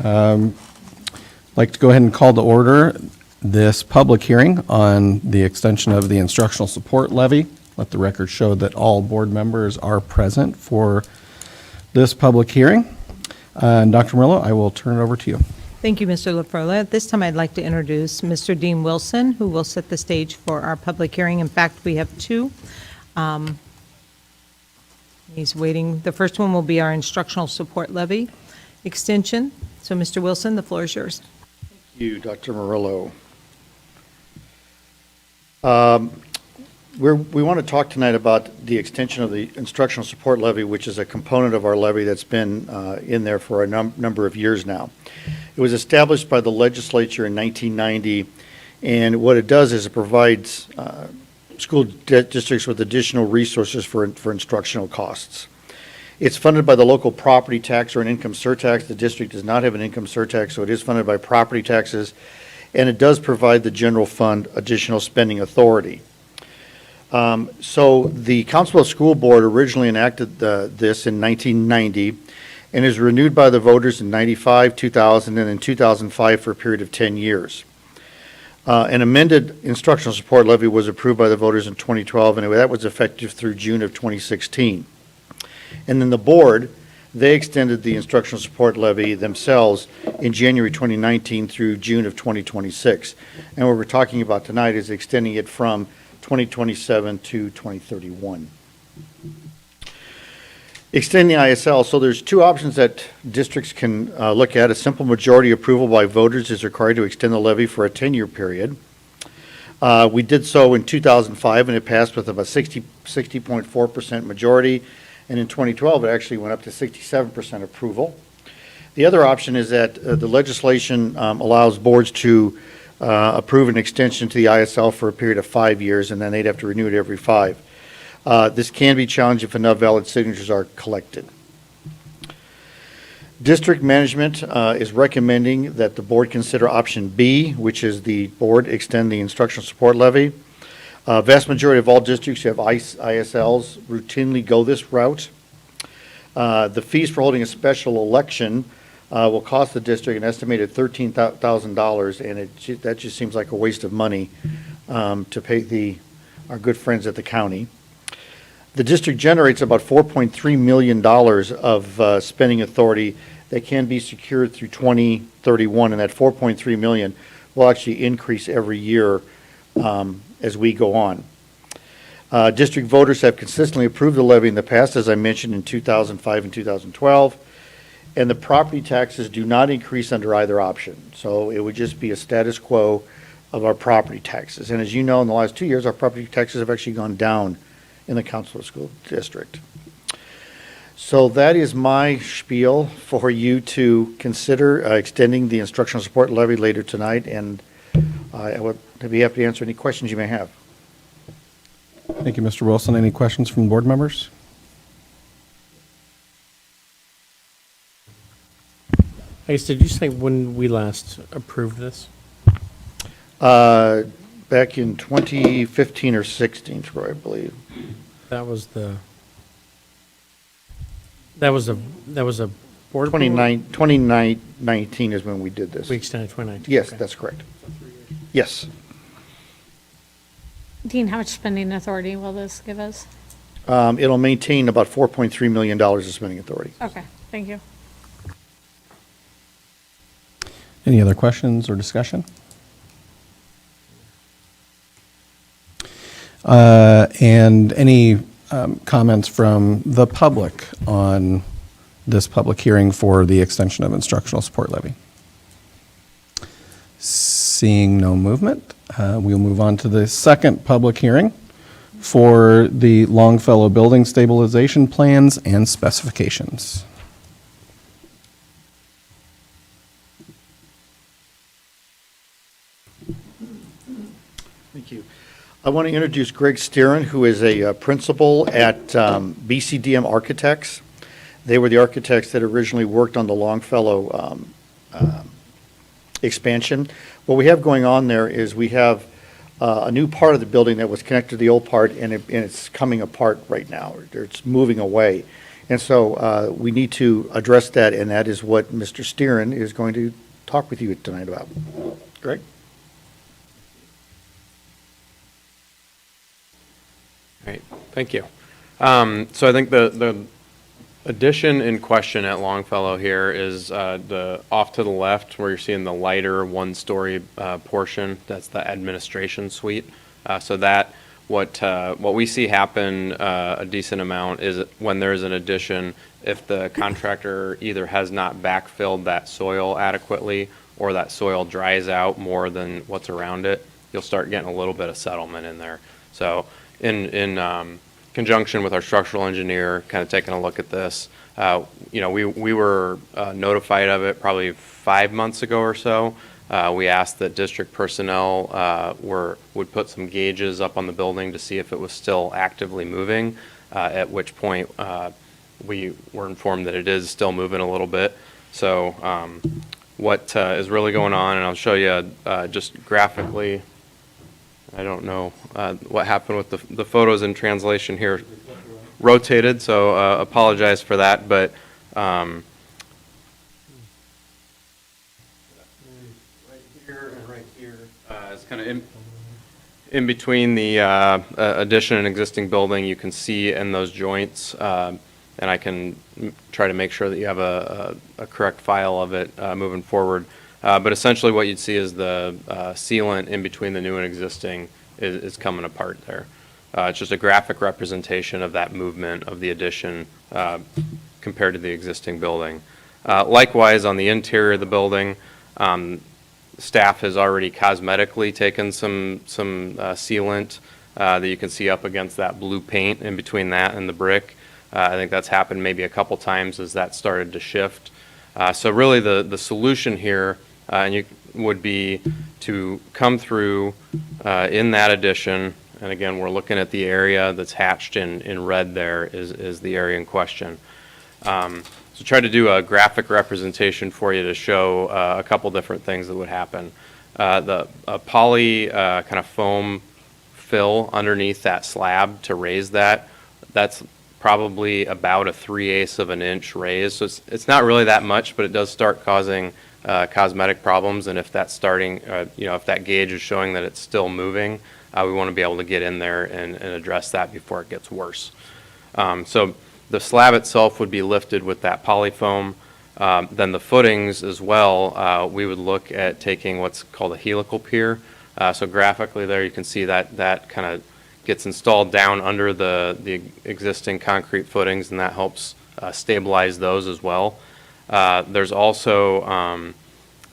I'd like to go ahead and call to order this public hearing on the extension of the instructional support levy. Let the record show that all board members are present for this public hearing. And Dr. Murillo, I will turn it over to you. Thank you, Mr. LaFrola. At this time, I'd like to introduce Mr. Dean Wilson, who will set the stage for our public hearing. In fact, we have two. He's waiting. The first one will be our instructional support levy extension. So, Mr. Wilson, the floor is yours. Thank you, Dr. Murillo. We want to talk tonight about the extension of the instructional support levy, which is a component of our levy that's been in there for a number of years now. It was established by the legislature in 1990, and what it does is it provides school districts with additional resources for instructional costs. It's funded by the local property tax or an income surtax. The district does not have an income surtax, so it is funded by property taxes, and it does provide the general fund additional spending authority. So the Council of School Board originally enacted this in 1990 and is renewed by the voters in 95, 2000, and in 2005 for a period of 10 years. An amended instructional support levy was approved by the voters in 2012, and that was effective through June of 2016. And then the board, they extended the instructional support levy themselves in January 2019 through June of 2026. And what we're talking about tonight is extending it from 2027 to 2031. Extending the ISL, so there's two options that districts can look at. A simple majority approval by voters is required to extend the levy for a 10-year period. We did so in 2005, and it passed with about 60.4% majority. And in 2012, it actually went up to 67% approval. The other option is that the legislation allows boards to approve an extension to the ISL for a period of 5 years, and then they'd have to renew it every 5. This can be challenged if enough valid signatures are collected. District management is recommending that the board consider option B, which is the board extend the instructional support levy. Vast majority of all districts who have ISLs routinely go this route. The fees for holding a special election will cost the district an estimated $13,000, and that just seems like a waste of money to pay our good friends at the county. The district generates about $4.3 million of spending authority that can be secured through 2031, and that $4.3 million will actually increase every year as we go on. District voters have consistently approved the levy in the past, as I mentioned, in 2005 and 2012, and the property taxes do not increase under either option. So it would just be a status quo of our property taxes. And as you know, in the last 2 years, our property taxes have actually gone down in the Council of School District. So that is my spiel for you to consider extending the instructional support levy later tonight, and I would be happy to answer any questions you may have. Thank you, Mr. Wilson. Any questions from board members? I guess, did you say when we last approved this? Back in 2015 or 16, Troy, I believe. That was a board. 2019 is when we did this. We extended 2019. Yes, okay. that's correct. Yes. Dean, how much spending authority will this give us? It'll maintain about $4.3 million of spending authority. Okay, thank you. Any other questions or discussion? And any comments from the public on this public hearing for the extension of instructional support levy? Seeing no movement, we'll move on to the second public hearing for the Longfellow Building Stabilization Plans and Specifications. Thank you. I want to introduce Greg Steeren, who is a principal at BCDM Architects. They were the architects that originally worked on the Longfellow expansion. What we have going on there is we have a new part of the building that was connected to the old part, and it's coming apart right now. It's moving away. And so we need to address that, and that is what Mr. Steeren is going to talk with you tonight about. Greg? Great, thank you. So I think the addition in question at Longfellow here is the off to the left where you're seeing the lighter one-story portion. That's the administration suite. So that what we see happen a decent amount is when there's an addition, if the contractor either has not backfilled that soil adequately or that soil dries out more than what's around it, you'll start getting a little bit of settlement in there. So in conjunction with our structural engineer, kind of taking a look at this, we were notified of it probably 5 months ago or so. We asked that district personnel would put some gauges up on the building to see if it was still actively moving, at which point we were informed that it is still moving a little bit. So what is really going on, and I'll show you just graphically. I don't know what happened with the photos in translation here. Rotated, so apologize for that, but right here and right here is kind of in between the addition and existing building. You can see in those joints, and I can try to make sure that you have a correct file of it moving forward. But essentially what you'd see is the sealant in between the new and existing is coming apart there. It's just a graphic representation of that movement of the addition compared to the existing building. Likewise, on the interior of the building, staff has already cosmetically taken some sealant that you can see up against that blue paint in between that and the brick. I think that's happened maybe a couple times as that started to shift. So really the solution here would be to come through in that addition, and again, we're looking at the area that's hatched in red there is the area in question. So try to do a graphic representation for you to show a couple different things that would happen. The poly kind of foam fill underneath that slab to raise that's probably about a 3/8 of an inch raise. So it's not really that much, but it does start causing cosmetic problems. And if that's starting, if that gauge is showing that it's still moving, we want to be able to get in there and address that before it gets worse. So the slab itself would be lifted with that polyfoam. Then the footings as well, we would look at taking what's called a helical pier. So graphically there you can see that kind of gets installed down under the existing concrete footings, and that helps stabilize those as well. There's also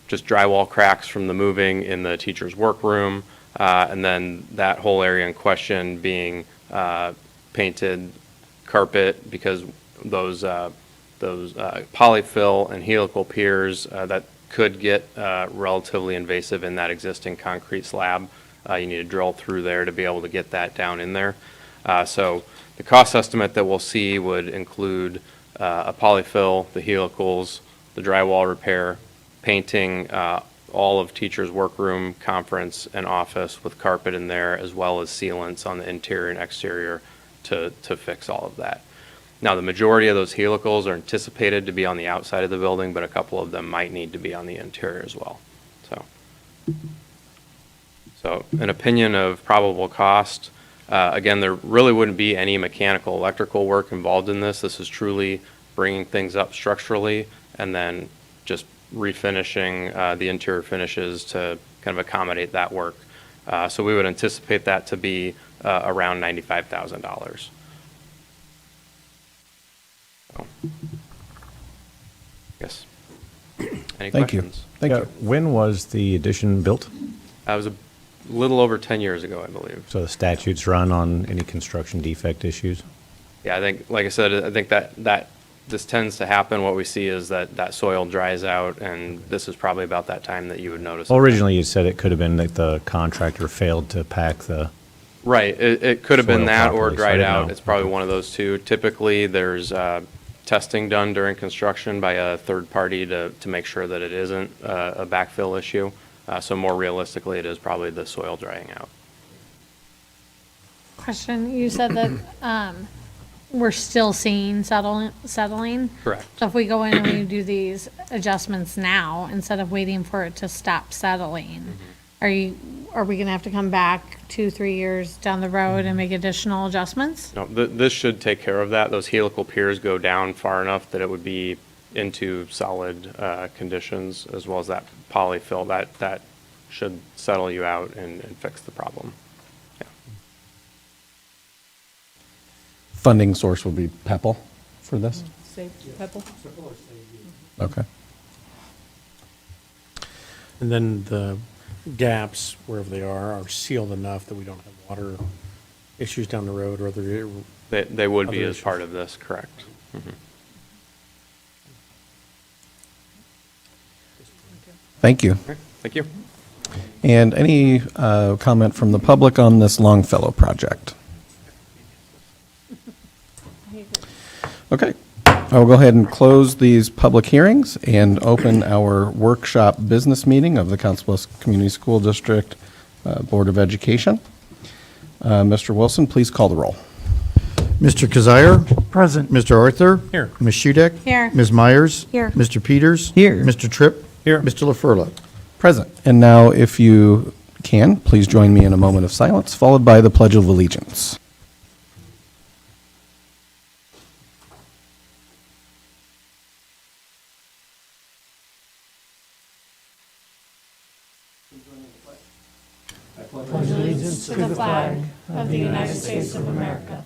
just drywall cracks from the moving in the teacher's workroom, and then that whole area in question being painted carpet, because those polyfill and helical piers that could get relatively invasive in that existing concrete slab. You need to drill through there to be able to get that down in there. So the cost estimate that we'll see would include a polyfill, the helicals, the drywall repair, painting all of teachers' workroom, conference, and office with carpet in there, as well as sealants on the interior and exterior to fix all of that. Now, the majority of those helicals are anticipated to be on the outside of the building, but a couple of them might need to be on the interior as well. So an opinion of probable cost, again, there really wouldn't be any mechanical, electrical work involved in this. This is truly bringing things up structurally and then just refinishing the interior finishes to kind of accommodate that work. So we would anticipate that to be around $95,000. So, yes. Any Thank you. questions? Thank Yeah, you. when was the addition built? That was a little over 10 years ago, I believe. So the statutes run on any construction defect issues? Yeah, I think, like I said, I think that this tends to happen. What we see is that soil dries out, and this is probably about that time that you would notice. Well, it. originally you said it could have been that the contractor failed to pack the, Right, it could have been soil that or properly, so I dried didn't out. know. It's probably Okay. one of those two. Typically, there's testing done during construction by a third party to make sure that it isn't a backfill issue. So more realistically, it is probably the soil drying out. Question, you said that we're still seeing settling. Correct. So if we go in and we do these adjustments now, instead of waiting for it to stop settling, are we gonna have to come back 2-3 years down the road and make additional adjustments? No, this should take care of that. Those helical piers go down far enough that it would be into solid conditions, as well as that polyfill. That should settle you out and fix the problem. Yeah. Funding source would be PEPAL for this? Okay. And then the gaps, wherever they are sealed enough that we don't have water issues down the road or other. They would be Other as issues. part of this, correct? Thank you. Okay, thank you. And any comment from the public on this Longfellow project? Okay, I will go ahead and close these public hearings and open our workshop business meeting of the Council Bluffs Community School District Board of Education. Mr. Wilson, please call the roll. Mr. Kazire. Present. Mr. Arthur. Here. Ms. Shudek. Here. Ms. Myers. Here. Mr. Peters. Here. Mr. Tripp. Here. Mr. LaFurla. Present. And now, if you can, please join me in a moment of silence, followed by the Pledge of Allegiance. To the flag of the United States of America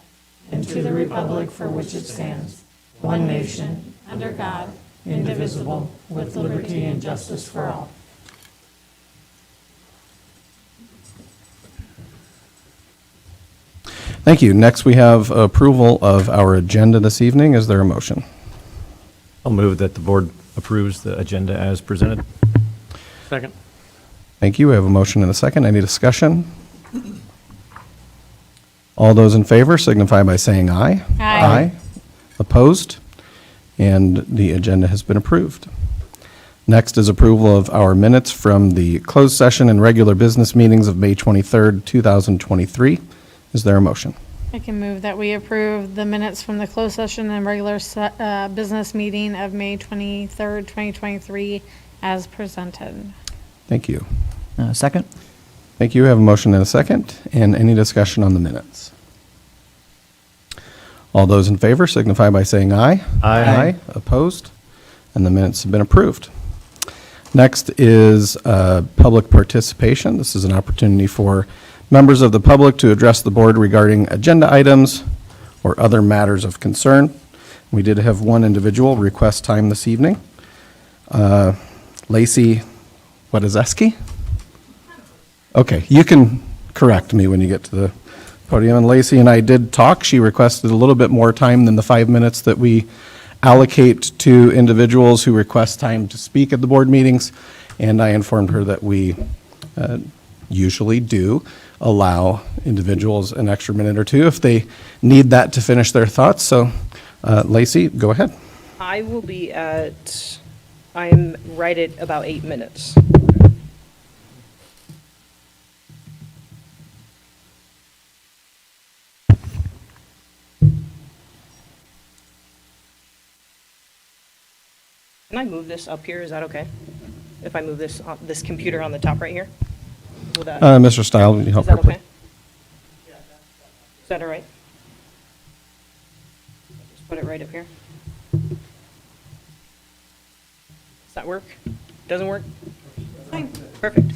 and to the republic for which it stands, one nation, under God, indivisible, with liberty and justice for all. Thank you. Next, we have approval of our agenda this evening. Is there a motion? I'll move that the board approves the agenda as presented. Second. Thank you. We have a motion and a second. Any discussion? All those in favor signify by saying aye. Aye. Opposed? And the agenda has been approved. Next is approval of our minutes from the closed session and regular business meetings of May 23rd, 2023. Is there a motion? I can move that we approve the minutes from the closed session and regular business meeting of May 23rd, 2023 as presented. Thank you. Second? Thank you. We have a motion and a second. And any discussion on the minutes? All those in favor signify by saying aye. Aye. Opposed? And the minutes have been approved. Next is public participation. This is an opportunity for members of the public to address the board regarding agenda items or other matters of concern. We did have one individual request time this evening. Lacey Wadazeski? Okay, you can correct me when you get to the podium. And Lacey and I did talk. She requested a little bit more time than the 5 minutes that we allocate to individuals who request time to speak at the board meetings. And I informed her that we usually do allow individuals an extra minute or two if they need that to finish their thoughts. So, Lacey, go ahead. I'm right at about 8 minutes. Can I move this up here? Is that okay? If I move this computer on the top right here? Will that, Mr. Stile, will you help is her, that please? okay? Is that all right? Just put it right up here. Does that work? Doesn't work? Fine, perfect.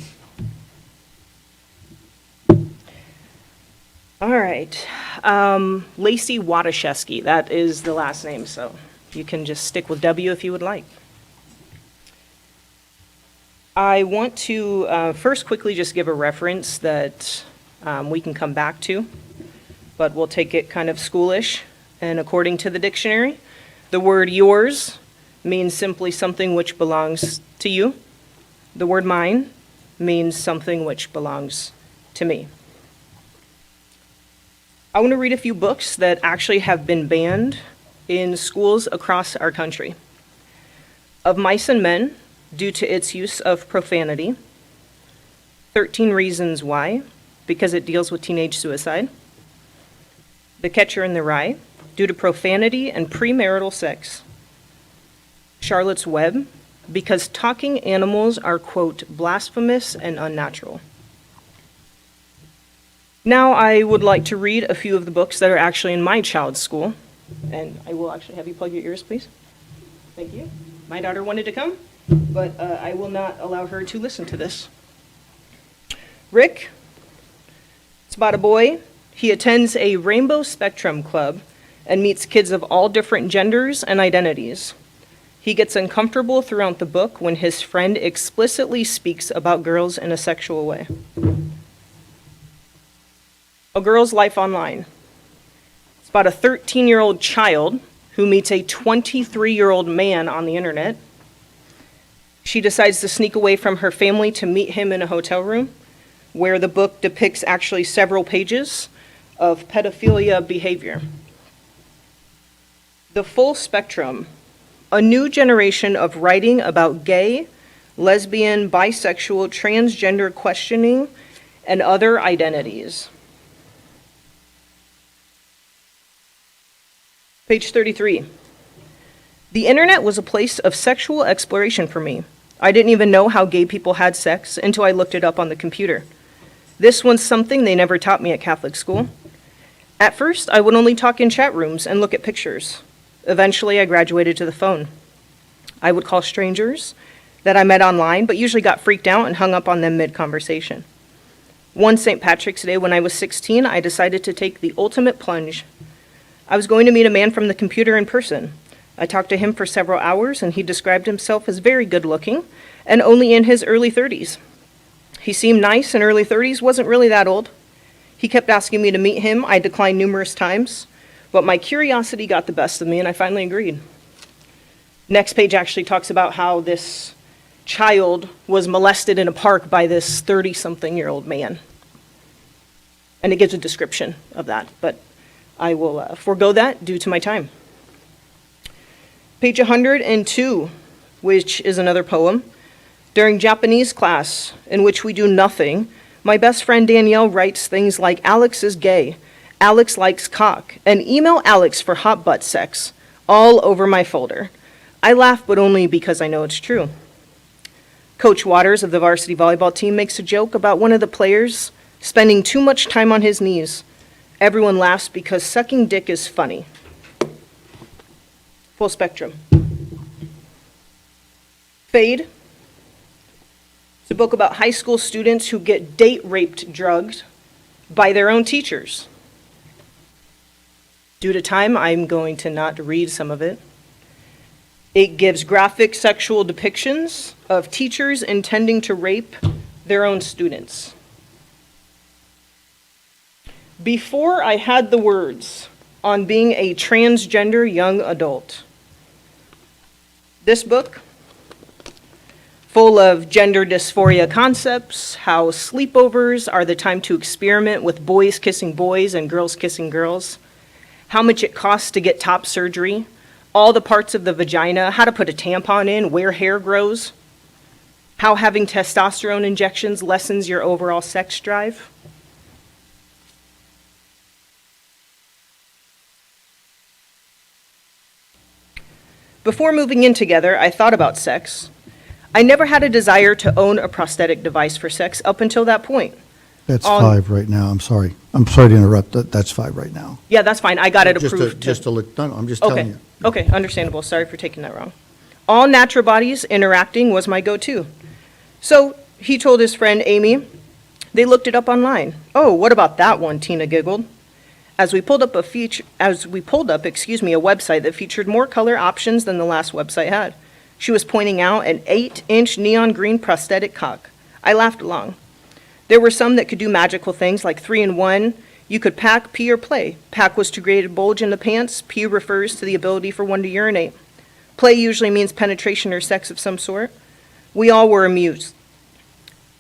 All right. Lacey Wadazeski, that is the last name, so you can just stick with W if you would like. I want to first quickly just give a reference that we can come back to, but we'll take it kind of schoolish. And according to the dictionary, the word yours means simply something which belongs to you. The word mine means something which belongs to me. I want to read a few books that actually have been banned in schools across our country. Of Mice and Men, due to its use of profanity. 13 Reasons Why, because it deals with teenage suicide. The Catcher in the Rye, due to profanity and premarital sex. Charlotte's Web, because talking animals are, quote, blasphemous and unnatural. Now I would like to read a few of the books that are actually in my child's school. And I will actually have you plug your ears, please. Thank you. My daughter wanted to come, but I will not allow her to listen to this. Rick, it's about a boy. He attends a Rainbow Spectrum Club and meets kids of all different genders and identities. He gets uncomfortable throughout the book when his friend explicitly speaks about girls in a sexual way. A Girl's Life Online. It's about a 13-year-old child who meets a 23-year-old man on the internet. She decides to sneak away from her family to meet him in a hotel room, where the book depicts actually several pages of pedophilia behavior. The Full Spectrum, a new generation of writing about gay, lesbian, bisexual, transgender questioning, and other identities. Page 33. The internet was a place of sexual exploration for me. I didn't even know how gay people had sex until I looked it up on the computer. This was something they never taught me at Catholic school. At first, I would only talk in chat rooms and look at pictures. Eventually, I graduated to the phone. I would call strangers that I met online, but usually got freaked out and hung up on them mid-conversation. One St. Patrick's Day when I was 16, I decided to take the ultimate plunge. I was going to meet a man from the computer in person. I talked to him for several hours, and he described himself as very good-looking and only in his early 30s. He seemed nice in early 30s, wasn't really that old. He kept asking me to meet him. I declined numerous times, but my curiosity got the best of me, and I finally agreed. Next page actually talks about how this child was molested in a park by this 30-something-year-old man. And it gives a description of that, but I will forego that due to my time. Page 102, which is another poem. During Japanese class, in which we do nothing, my best friend Danielle writes things like, Alex is gay, Alex likes cock, and email Alex for hot butt sex, all over my folder. I laugh, but only because I know it's true. Coach Waters of the varsity volleyball team makes a joke about one of the players spending too much time on his knees. Everyone laughs because sucking dick is funny. Full Spectrum. Fade. It's a book about high school students who get date-raped drugged by their own teachers. Due to time, I'm going to not read some of it. It gives graphic sexual depictions of teachers intending to rape their own students. Before I had the words on being a transgender young adult, this book, full of gender dysphoria concepts, how sleepovers are the time to experiment with boys kissing boys and girls kissing girls, how much it costs to get top surgery, all the parts of the vagina, how to put a tampon in, where hair grows, how having testosterone injections lessens your overall sex drive. Before moving in together, I thought about sex. I never had a desire to own a prosthetic device for sex up until that point. That's 5 right now, I'm sorry. I'm sorry to interrupt, that's 5 right now. Yeah, that's fine, I got it Just approved. to let, no, I'm just telling Okay, you. okay, understandable, sorry for taking that wrong. All natural bodies interacting was my go-to. So he told his friend Amy, they looked it up online. Oh, what about that one, Tina giggled. As we pulled up a website that featured more color options than the last website had. She was pointing out an 8-inch neon green prosthetic cock. I laughed along. There were some that could do magical things like 3-in-1. You could pack, pee, or play. Pack was to create a bulge in the pants. Pee refers to the ability for one to urinate. Play usually means penetration or sex of some sort. We all were amused.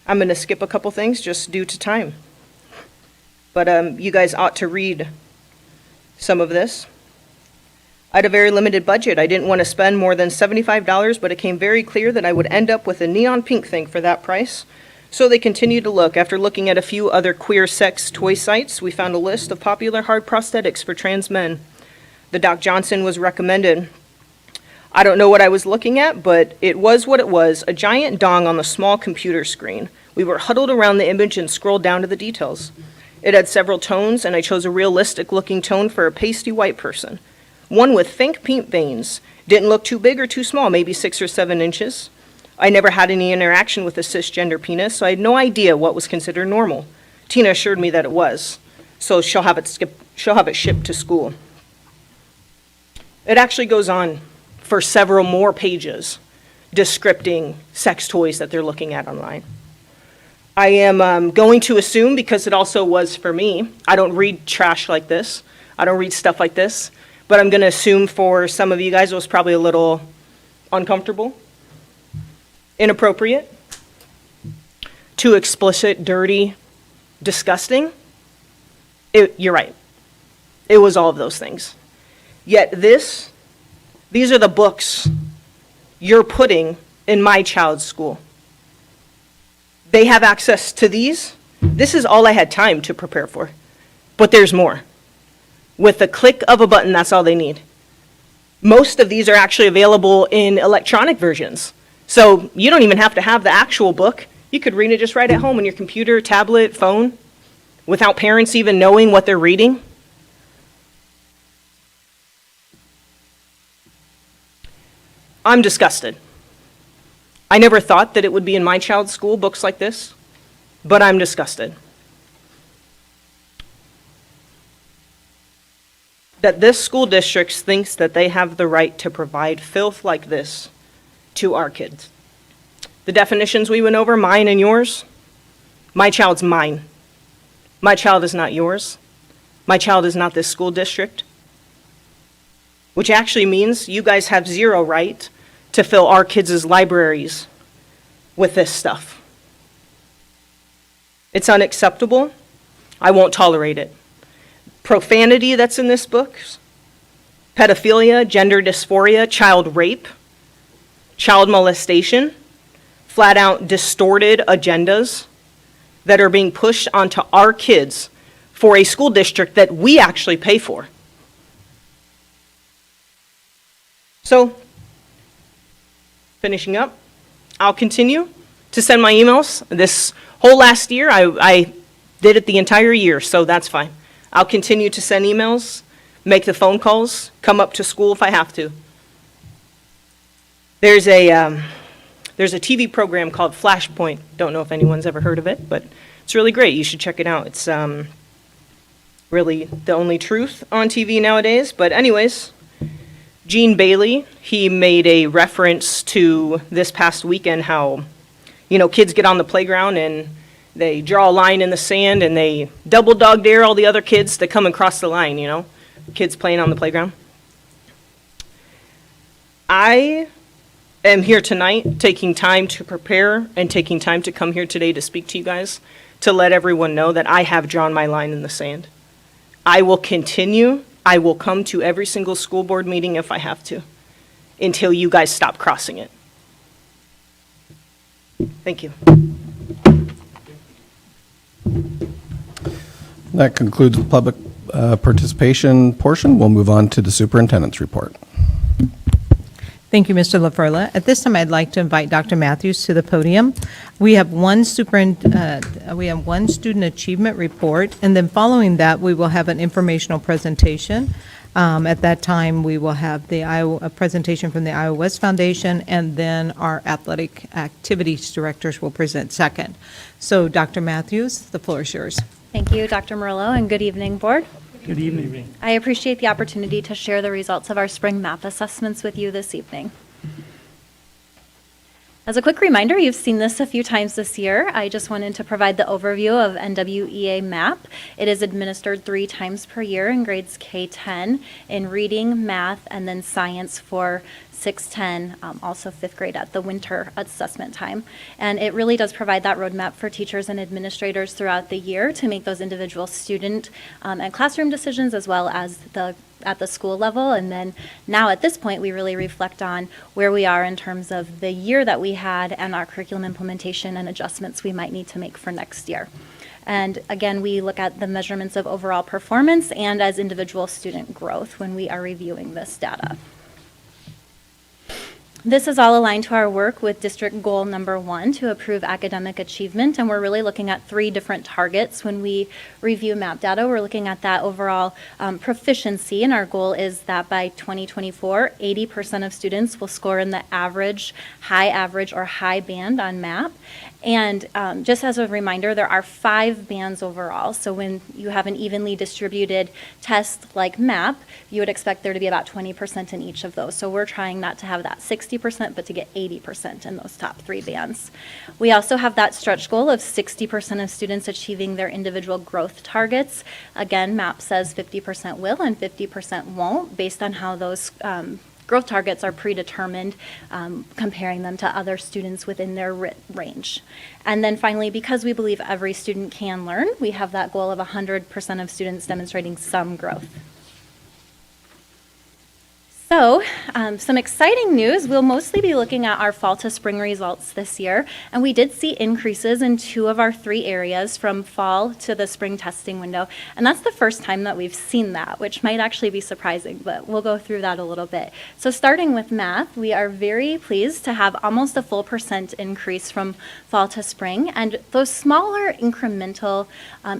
I'm going to skip a couple things just due to time. But you guys ought to read some of this. I had a very limited budget. I didn't want to spend more than $75, but it came very clear that I would end up with a neon pink thing for that price. So they continued to look. After looking at a few other queer sex toy sites, we found a list of popular hard prosthetics for trans men. The Doc Johnson was recommended. I don't know what I was looking at, but it was what it was, a giant dong on the small computer screen. We were huddled around the image and scrolled down to the details. It had several tones, and I chose a realistic-looking tone for a pasty white person. One with faint pink veins. Didn't look too big or too small, maybe 6 or 7 inches. I never had any interaction with a cisgender penis, so I had no idea what was considered normal. Tina assured me that it was, so she'll have it shipped to school. It actually goes on for several more pages descripting sex toys that they're looking at online. I am going to assume, because it also was for me, I don't read trash like this, I don't read stuff like this, but I'm going to assume for some of you guys it was probably a little uncomfortable, inappropriate, too explicit, dirty, disgusting. You're right. It was all of those things. Yet these are the books you're putting in my child's school. They have access to these. This is all I had time to prepare for. But there's more. With the click of a button, that's all they need. Most of these are actually available in electronic versions. So you don't even have to have the actual book. You could read it just right at home on your computer, tablet, phone, without parents even knowing what they're reading. I'm disgusted. I never thought that it would be in my child's school, books like this, but I'm disgusted. That this school district thinks that they have the right to provide filth like this to our kids. The definitions we went over, mine and yours, my child's mine. My child is not yours. My child is not this school district. Which actually means you guys have zero right to fill our kids' libraries with this stuff. It's unacceptable. I won't tolerate it. Profanity that's in this book, pedophilia, gender dysphoria, child rape, child molestation, flat out distorted agendas that are being pushed onto our kids for a school district that we actually pay for. So, finishing up, I'll continue to send my emails. This whole last year, I did it the entire year, so that's fine. I'll continue to send emails, make the phone calls, come up to school if I have to. There's a TV program called Flashpoint. Don't know if anyone's ever heard of it, but it's really great. You should check it out. It's really the only truth on TV nowadays. But anyways, Gene Bailey, he made a reference to this past weekend how, kids get on the playground and they draw a line in the sand and they double dog dare all the other kids to come and cross the line, kids playing on the playground. I am here tonight taking time to prepare and taking time to come here today to speak to you guys to let everyone know that I have drawn my line in the sand. I will continue. I will come to every single school board meeting if I have to until you guys stop crossing it. Thank you. That concludes the public participation portion. We'll move on to the superintendent's report. Thank you, Mr. LaFerla. At this time, I'd like to invite Dr. Matthews to the podium. We have one student achievement report, and then following that, we will have an informational presentation. At that time, we will have a presentation from the Iowa West Foundation, and then our athletic activities directors will present second. So, Dr. Matthews, the floor is yours. Thank you, Dr. Murillo, and good evening, Board. Good evening. I appreciate the opportunity to share the results of our spring math assessments with you this evening. As a quick reminder, you've seen this a few times this year. I just wanted to provide the overview of NWEA MAP. It is administered 3 times per year in grades K-10 in reading, math, and then science for 6-10, also 5th grade at the winter assessment time. And it really does provide that roadmap for teachers and administrators throughout the year to make those individual student and classroom decisions as well as at the school level. And then now at this point, we really reflect on where we are in terms of the year that we had and our curriculum implementation and adjustments we might need to make for next year. And again, we look at the measurements of overall performance and as individual student growth when we are reviewing this data. This is all aligned to our work with district goal number 1 to approve academic achievement, and we're really looking at 3 different targets when we review MAP data. We're looking at that overall proficiency, and our goal is that by 2024, 80% of students will score in the average, or high band on MAP. And just as a reminder, there are 5 bands overall. So when you have an evenly distributed test like MAP, you would expect there to be about 20% in each of those. So we're trying not to have that 60%, but to get 80% in those top 3 bands. We also have that stretch goal of 60% of students achieving their individual growth targets. Again, MAP says 50% will and 50% won't, based on how those growth targets are predetermined, comparing them to other students within their range. And then finally, because we believe every student can learn, we have that goal of 100% of students demonstrating some growth. So, some exciting news. We'll mostly be looking at our fall to spring results this year, and we did see increases in 2 of our 3 areas from fall to the spring testing window, and that's the first time that we've seen that, which might actually be surprising, but we'll go through that a little bit. So starting with math, we are very pleased to have almost a full % increase from fall to spring, and those smaller incremental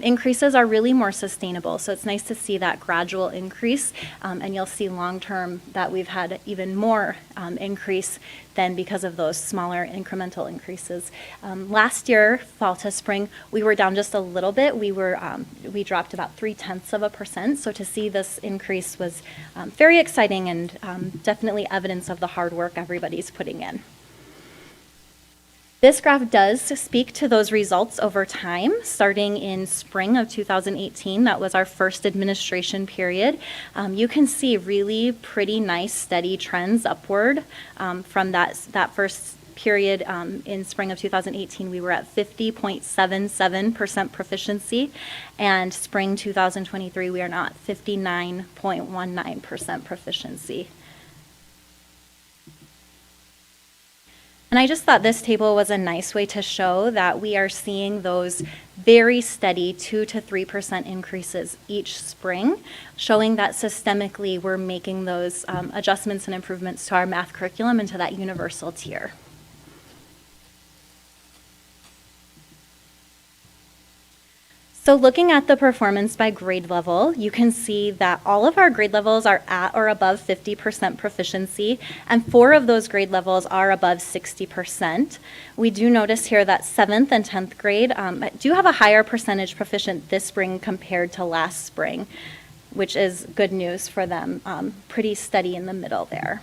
increases are really more sustainable, so it's nice to see that gradual increase, and you'll see long-term that we've had even more increase than because of those smaller incremental increases. Last year, fall to spring, we were down just a little bit. We dropped about 0.3%. So to see this increase was very exciting and definitely evidence of the hard work everybody's putting in. This graph does speak to those results over time, starting in spring of 2018. That was our first administration period. You can see really pretty nice steady trends upward from that first period in spring of 2018. We were at 50.77% proficiency, and spring 2023 we are now at 59.19% proficiency. And I just thought this table was a nice way to show that we are seeing those very steady 2 to 3% increases each spring, showing that systemically we're making those adjustments and improvements to our math curriculum and to that universal tier. So looking at the performance by grade level, you can see that all of our grade levels are at or above 50% proficiency, and 4 of those grade levels are above 60%. We do notice here that 7th and 10th grade do have a higher percentage proficient this spring compared to last spring, which is good news for them, pretty steady in the middle there.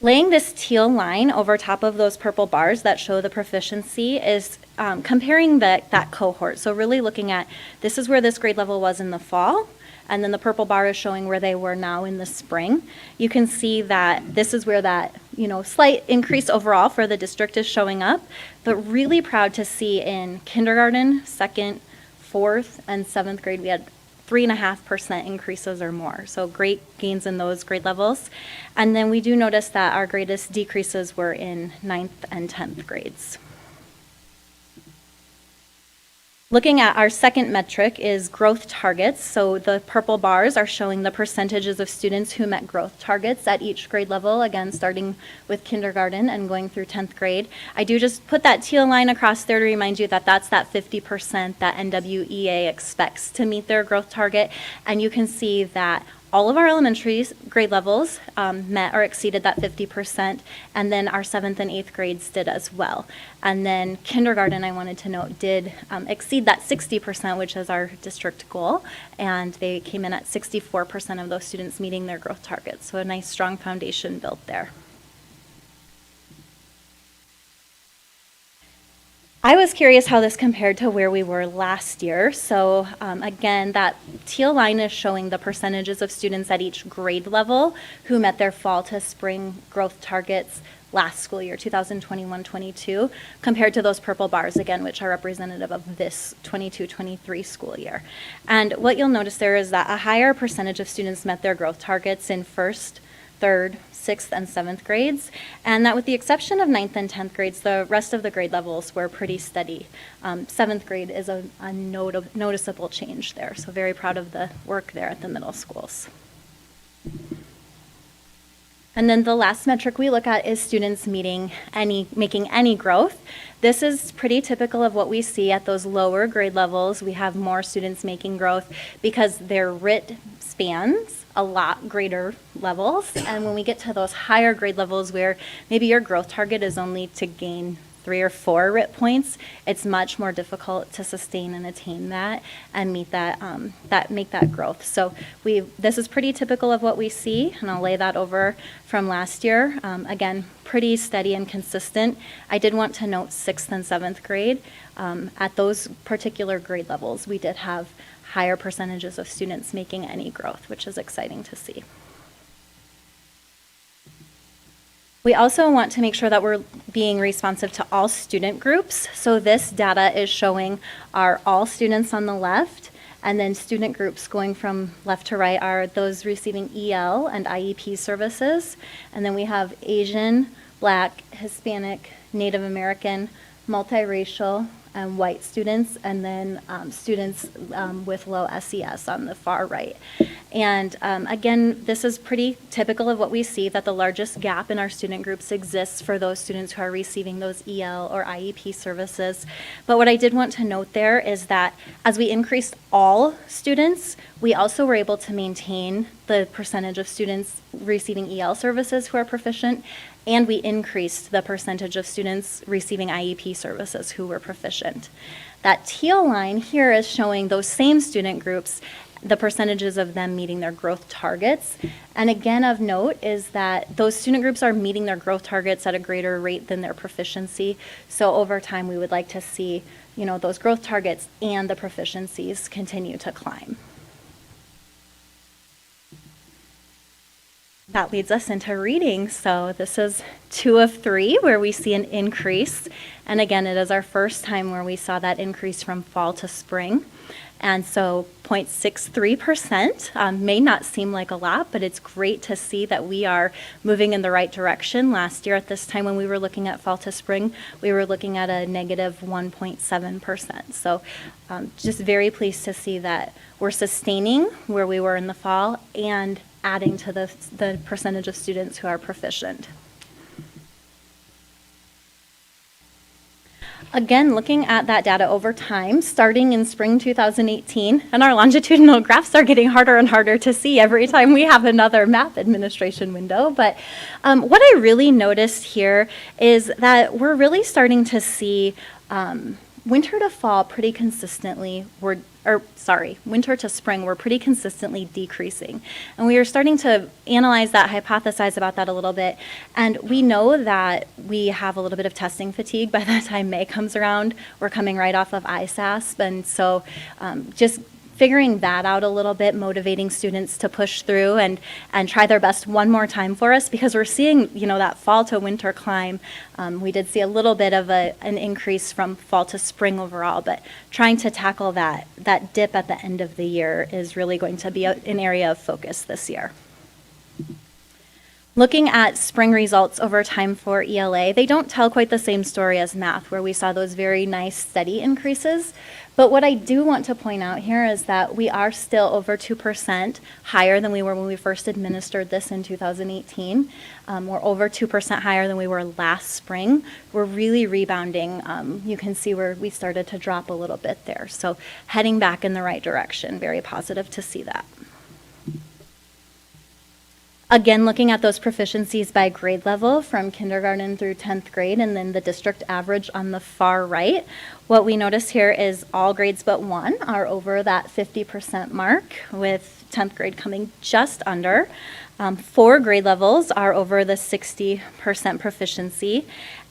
Laying this teal line over top of those purple bars that show the proficiency is comparing that cohort. So really looking at, this is where this grade level was in the fall, and then the purple bar is showing where they were now in the spring. You can see that this is where that slight increase overall for the district is showing up, but really proud to see in kindergarten, 2nd, 4th, and 7th grade, we had 3.5% increases or more. So great gains in those grade levels. And then we do notice that our greatest decreases were in 9th and 10th grades. Looking at our second metric is growth targets. So the purple bars are showing the percentages of students who met growth targets at each grade level, again, starting with kindergarten and going through 10th grade. I do just put that teal line across there to remind you that that's that 50% that NWEA expects to meet their growth target. And you can see that all of our elementary grade levels met or exceeded that 50%, and then our 7th and 8th grades did as well. And then kindergarten, I wanted to note, did exceed that 60%, which is our district goal, and they came in at 64% of those students meeting their growth targets. So a nice, strong foundation built there. I was curious how this compared to where we were last year. So again, that teal line is showing the percentages of students at each grade level who met their fall to spring growth targets last school year, 2021-22, compared to those purple bars, again, which are representative of this 22-23 school year. And what you'll notice there is that a higher percentage of students met their growth targets in 1st, 3rd, 6th and 7th grades, and that with the exception of 9th and 10th grades, the rest of the grade levels were pretty steady. 7th grade is a noticeable change there, so very proud of the work there at the middle schools. And then the last metric we look at is students making any growth. This is pretty typical of what we see at those lower grade levels. We have more students making growth because their RIT spans a lot greater levels. And when we get to those higher grade levels where maybe your growth target is only to gain 3 or 4 RIT points, it's much more difficult to sustain and attain that and meet that, make that growth. So this is pretty typical of what we see, and I'll lay that over from last year. Again, pretty steady and consistent. I did want to note 6th and 7th grade. At those particular grade levels, we did have higher percentages of students making any growth, which is exciting to see. We also want to make sure that we're being responsive to all student groups. So this data is showing our all students on the left, and then student groups going from left to right are those receiving EL and IEP services. And then we have Asian, Black, Hispanic, Native American, multiracial, and white students, and then students with low SES on the far right. And again, this is pretty typical of what we see, that the largest gap in our student groups exists for those students who are receiving those EL or IEP services. But what I did want to note there is that as we increased all students, we also were able to maintain the percentage of students receiving EL services who are proficient, and we increased the percentage of students receiving IEP services who were proficient. That teal line here is showing those same student groups, the percentages of them meeting their growth targets. And again, of note is that those student groups are meeting their growth targets at a greater rate than their proficiency. So over time, we would like to see, those growth targets and the proficiencies continue to climb. That leads us into reading. So this is 2 of 3 where we see an increase. And again, it is our first time where we saw that increase from fall to spring. And so 0.63% may not seem like a lot, but it's great to see that we are moving in the right direction. Last year at this time when we were looking at fall to spring, we were looking at a negative 1.7%. So just very pleased to see that we're sustaining where we were in the fall and adding to the percentage of students who are proficient. Again, looking at that data over time, starting in spring 2018, and our longitudinal graphs are getting harder and harder to see every time we have another map administration window. But what I really noticed here is that we're really starting to see winter to fall pretty consistently, winter to spring, we're pretty consistently decreasing. And we are starting to analyze that, hypothesize about that a little bit. And we know that we have a little bit of testing fatigue by the time May comes around. We're coming right off of ISASP. And so just figuring that out a little bit, motivating students to push through and try their best one more time for us, because we're seeing, that fall to winter climb. We did see a little bit of an increase from fall to spring overall, but trying to tackle that dip at the end of the year is really going to be an area of focus this year. Looking at spring results over time for ELA, they don't tell quite the same story as math, where we saw those very nice steady increases. But what I do want to point out here is that we are still over 2% higher than we were when we first administered this in 2018. We're over 2% higher than we were last spring. We're really rebounding. You can see where we started to drop a little bit there. So heading back in the right direction, very positive to see that. Again, looking at those proficiencies by grade level from kindergarten through 10th grade, and then the district average on the far right, what we notice here is all grades but 1 are over that 50% mark, with 10th grade coming just under. 4 grade levels are over the 60% proficiency,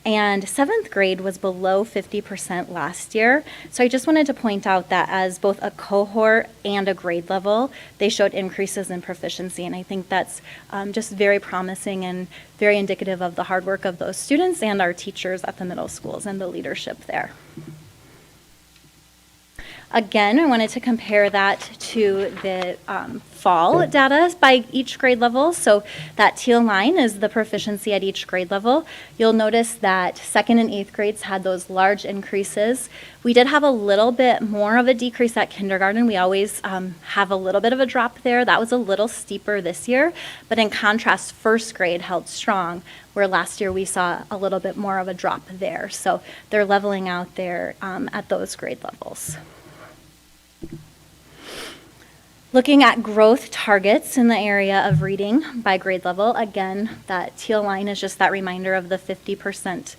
and 7th grade was below 50% last year. So I just wanted to point out that as both a cohort and a grade level, they showed increases in proficiency, and I think that's just very promising and very indicative of the hard work of those students and our teachers at the middle schools and the leadership there. Again, I wanted to compare that to the fall data by each grade level. So that teal line is the proficiency at each grade level. You'll notice that second and eighth grades had those large increases. We did have a little bit more of a decrease at kindergarten. We always have a little bit of a drop there. That was a little steeper this year. But in contrast, first grade held strong, where last year we saw a little bit more of a drop there. So they're leveling out there at those grade levels. Looking at growth targets in the area of reading by grade level, again, that teal line is just that reminder of the 50%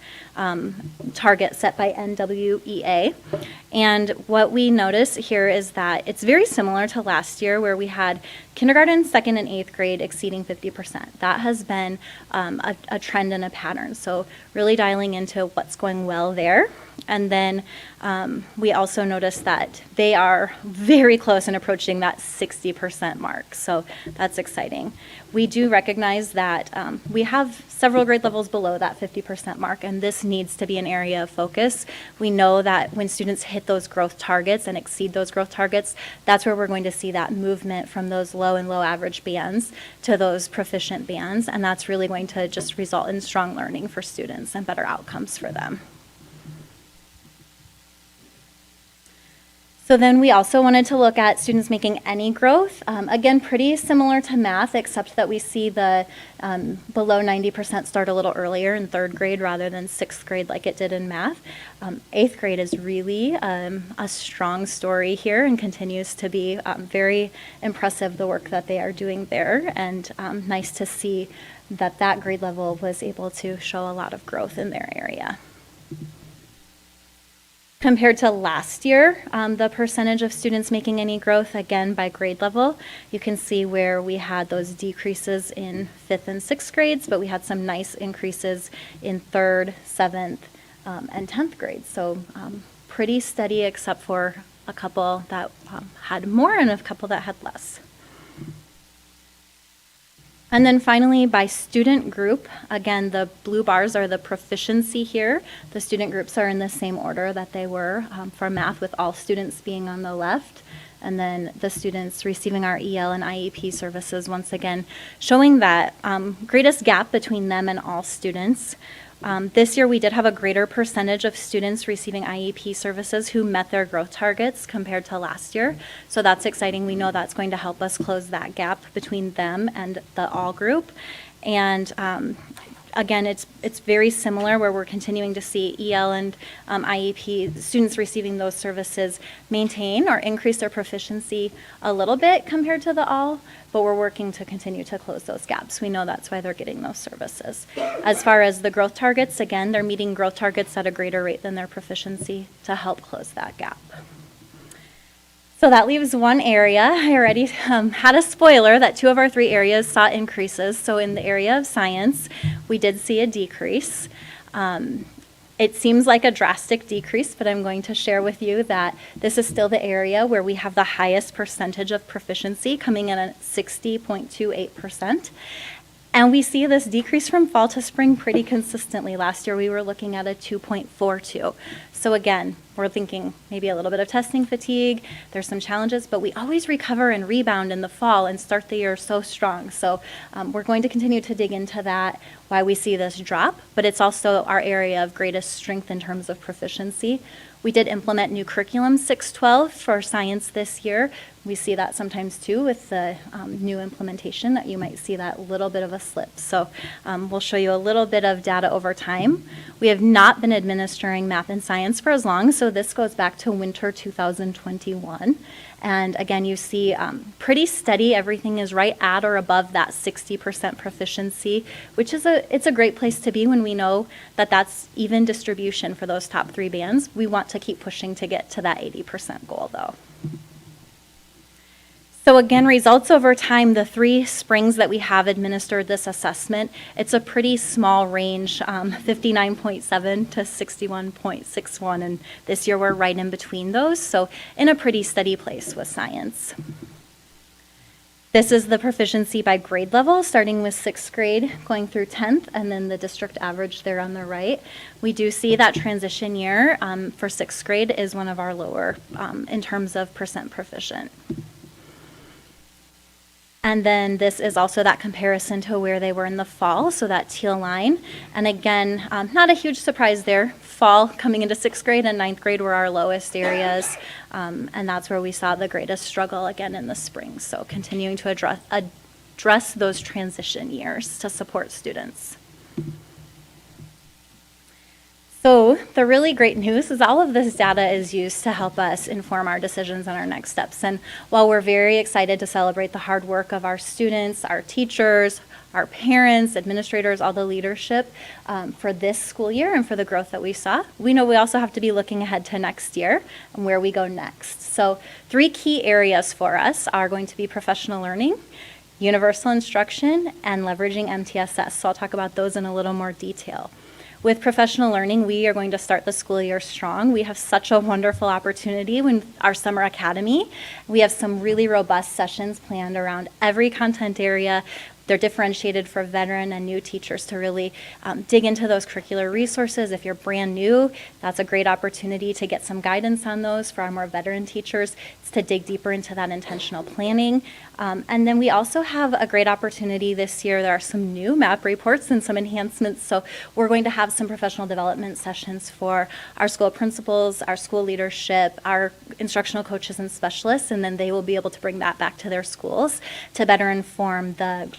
target set by NWEA. And what we notice here is that it's very similar to last year, where we had kindergarten, second, and eighth grade exceeding 50%. That has been a trend and a pattern. So really dialing into what's going well there. And then we also notice that they are very close and approaching that 60% mark. So that's exciting. We do recognize that we have several grade levels below that 50% mark, and this needs to be an area of focus. We know that when students hit those growth targets and exceed those growth targets, that's where we're going to see that movement from those low and low average bands to those proficient bands, and that's really going to just result in strong learning for students and better outcomes for them. So then we also wanted to look at students making any growth. Again, pretty similar to math, except that we see the below 90% start a little earlier in third grade rather than sixth grade like it did in math. Eighth grade is really a strong story here and continues to be very impressive, the work that they are doing there, and nice to see that that grade level was able to show a lot of growth in their area. Compared to last year, the percentage of students making any growth, again, by grade level, you can see where we had those decreases in fifth and sixth grades, but we had some nice increases in third, seventh, and 10th grades. So pretty steady, except for a couple that had more and a couple that had less. And then finally, by student group, again, the blue bars are the proficiency here. The student groups are in the same order that they were for math, with all students being on the left. And then the students receiving our EL and IEP services, once again, showing that greatest gap between them and all students. This year, we did have a greater percentage of students receiving IEP services who met their growth targets compared to last year. So that's exciting. We know that's going to help us close that gap between them and the all group. And again, it's very similar, where we're continuing to see EL and IEP students receiving those services maintain or increase their proficiency a little bit compared to the all, but we're working to continue to close those gaps. We know that's why they're getting those services. As far as the growth targets, again, they're meeting growth targets at a greater rate than their proficiency to help close that gap. So that leaves one area. I already had a spoiler that 2 of our 3 areas saw increases. So in the area of science, we did see a decrease. It seems like a drastic decrease, but I'm going to share with you that this is still the area where we have the highest percentage of proficiency, coming in at 60.28%. And we see this decrease from fall to spring pretty consistently. Last year, we were looking at a 2.42. So again, we're thinking maybe a little bit of testing fatigue. There's some challenges, but we always recover and rebound in the fall and start the year so strong. So we're going to continue to dig into that, why we see this drop, but it's also our area of greatest strength in terms of proficiency. We did implement new curriculum 612 for science this year. We see that sometimes too with the new implementation, that you might see that little bit of a slip. So we'll show you a little bit of data over time. We have not been administering math and science for as long, so this goes back to winter 2021. And again, you see pretty steady. Everything is right at or above that 60% proficiency, which is it's a great place to be when we know that that's even distribution for those top 3 bands. We want to keep pushing to get to that 80% goal, though. So again, results over time, the 3 springs that we have administered this assessment, it's a pretty small range, 59.7 to 61.61, and this year we're right in between those, so in a pretty steady place with science. This is the proficiency by grade level, starting with 6th grade, going through 10th, and then the district average there on the right. We do see that transition year for 6th grade is one of our lower in terms of percent proficient. And then this is also that comparison to where they were in the fall, so that teal line. And again, not a huge surprise there. Fall coming into 6th grade and 9th grade were our lowest areas, and that's where we saw the greatest struggle again in the spring. So continuing to address those transition years to support students. So the really great news is all of this data is used to help us inform our decisions and our next steps. And while we're very excited to celebrate the hard work of our students, our teachers, our parents, administrators, all the leadership for this school year and for the growth that we saw, we know we also have to be looking ahead to next year and where we go next. So 3 key areas for us are going to be professional learning, universal instruction, and leveraging MTSS. So I'll talk about those in a little more detail. With professional learning, we are going to start the school year strong. We have such a wonderful opportunity with our summer academy. We have some really robust sessions planned around every content area. They're differentiated for veteran and new teachers to really dig into those curricular resources. If you're brand new, that's a great opportunity to get some guidance on those. For our more veteran teachers, it's to dig deeper into that intentional planning. And then we also have a great opportunity this year. There are some new MAP reports and some enhancements. So we're going to have some professional development sessions for our school principals, our school leadership, our instructional coaches and specialists, and then they will be able to bring that back to their schools to better inform the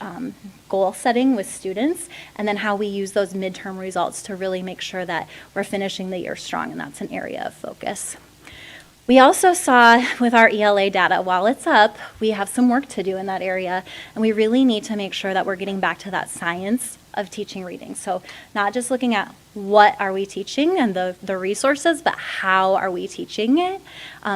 goal setting with students, and then how we use those midterm results to really make sure that we're finishing the year strong, and that's an area of focus. We also saw with our ELA data, while it's up, we have some work to do in that area, and we really need to make sure that we're getting back to that science of teaching reading. So not just looking at what are we teaching and the resources, but how are we teaching it?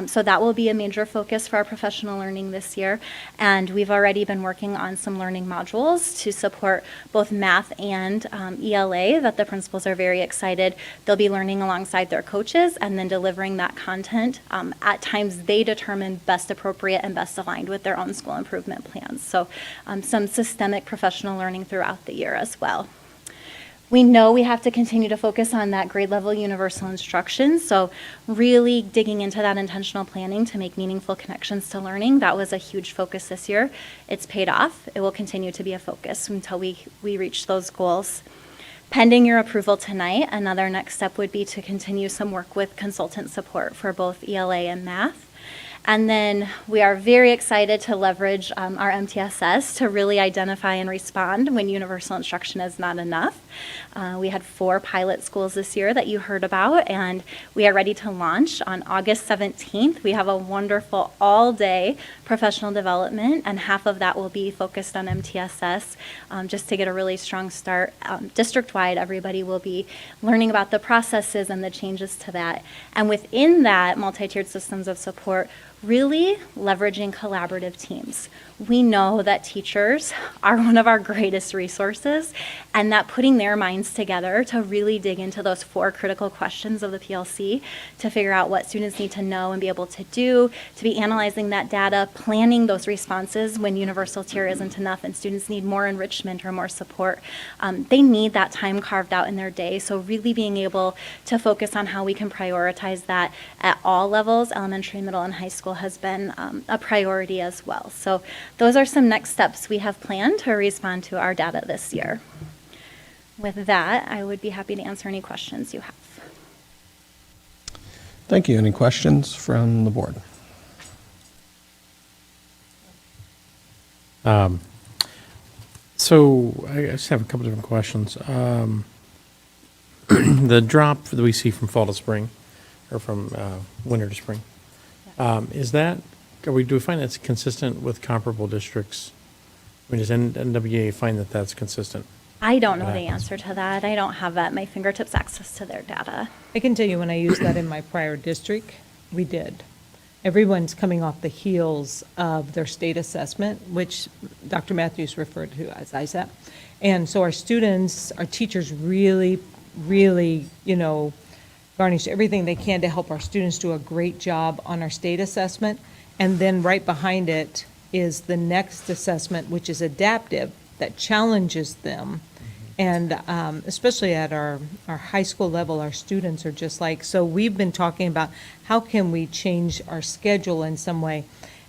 So that will be a major focus for our professional learning this year. And we've already been working on some learning modules to support both math and ELA that the principals are very excited. They'll be learning alongside their coaches and then delivering that content at times they determine best appropriate and best aligned with their own school improvement plans. So some systemic professional learning throughout the year as well. We know we have to continue to focus on that grade level universal instruction, so really digging into that intentional planning to make meaningful connections to learning. That was a huge focus this year. It's paid off. It will continue to be a focus until we reach those goals. Pending your approval tonight, another next step would be to continue some work with consultant support for both ELA and math. And then we are very excited to leverage our MTSS to really identify and respond when universal instruction is not enough. We had 4 pilot schools this year that you heard about, and we are ready to launch on August 17th. We have a wonderful all-day professional development, and half of that will be focused on MTSS just to get a really strong start. District-wide, everybody will be learning about the processes and the changes to that. And within that, multi-tiered systems of support, really leveraging collaborative teams. We know that teachers are one of our greatest resources, and that putting their minds together to really dig into those 4 critical questions of the PLC to figure out what students need to know and be able to do, to be analyzing that data, planning those responses when universal tier isn't enough and students need more enrichment or more support. They need that time carved out in their day, so really being able to focus on how we can prioritize that at all levels, elementary, middle, and high school, has been a priority as well. So those are some next steps we have planned to respond to our data this year. With that, I would be happy to answer any questions you have. Thank you. Any questions from the board? So I just have a couple different questions. The drop that we see from fall to spring, or from winter to spring, do we find that's consistent with comparable districts? I mean, does NWEA find that that's consistent? I don't know the answer to that. I don't have at my fingertips access to their data. I can tell you when I used that in my prior district, we did. Everyone's coming off the heels of their state assessment, which Dr. Matthews referred to as ISAP. And so our students, our teachers really, garnish everything they can to help our students do a great job on our state assessment. And then right behind it, is the next assessment, which is adaptive, that challenges them. And especially at our high school level, our students are just like, so we've been talking about how can we change our schedule in some way.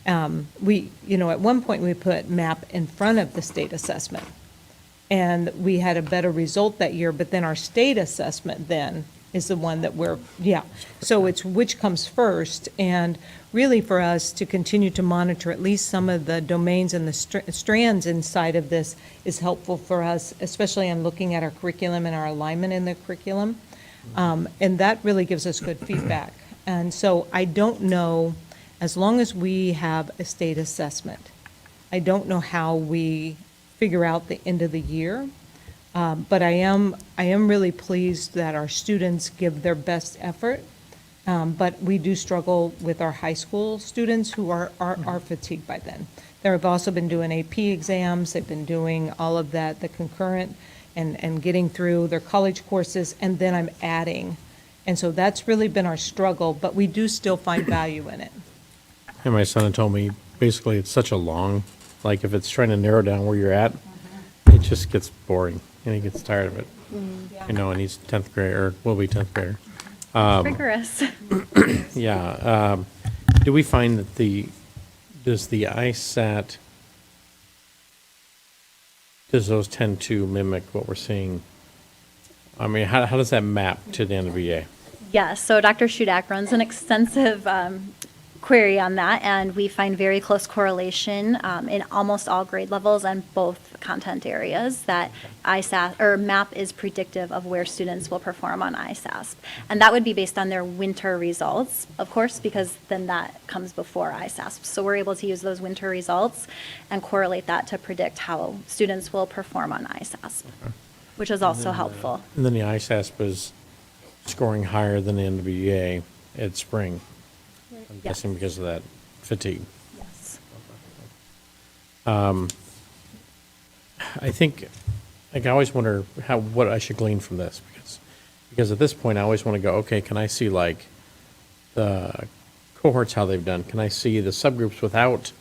At one point, we put MAP in front of the state assessment. And we had a better result that year, but then our state assessment then is the one that so it's which comes first. And really for us to continue to monitor at least some of the domains and the strands inside of this is helpful for us, especially in looking at our curriculum and our alignment in the curriculum. And that really gives us good feedback. And so I don't know, as long as we have a state assessment, I don't know how we figure out the end of the year. But I am really pleased that our students give their best effort. But we do struggle with our high school students who are fatigued by then. They have also been doing AP exams, they've been doing all of that, the concurrent, and getting through their college courses, and then I'm adding. And so that's really been our struggle, but we do still find value in it. And my son had told me, basically, it's such a long, like if it's trying to narrow down where you're at, it just gets boring, and he gets tired of it. And he's 10th grade, or will be 10th grader. Rigorous. Yeah. Do we find that does the ISAT, does those tend to mimic what we're seeing? I mean, how does that map to the NWEA? Yes, so Dr. Shudak runs an extensive query on that, and we find very close correlation in almost all grade levels and both content areas that ISASP, or MAP is predictive of where students will perform on ISASP. And that would be based on their winter results, of course, because then that comes before ISASP. So we're able to use those winter results and correlate that to predict how students will perform on ISASP, which is also helpful. And then the ISASP is scoring higher than the NWEA at spring. I'm Yes. guessing because of that fatigue. Yes. I think, like, I always wonder what I should glean from this, because at this point, I always want to go, okay, can I see, like, the cohorts, how they've done? Can I see the subgroups without,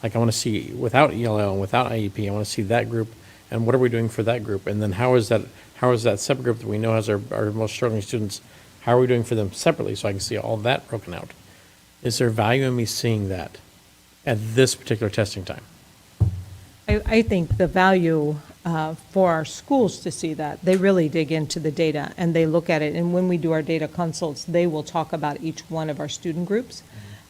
like, I want to see without ELL and without IEP, I want to see that group, and what are we doing for that group? And then how is that subgroup that we know has our most struggling students, how are we doing for them separately, so I can see all that broken out? Is there value in me seeing that at this particular testing time? I think the value for our schools to see that, they really dig into the data and they look at it. And when we do our data consults, they will talk about each one of our student groups.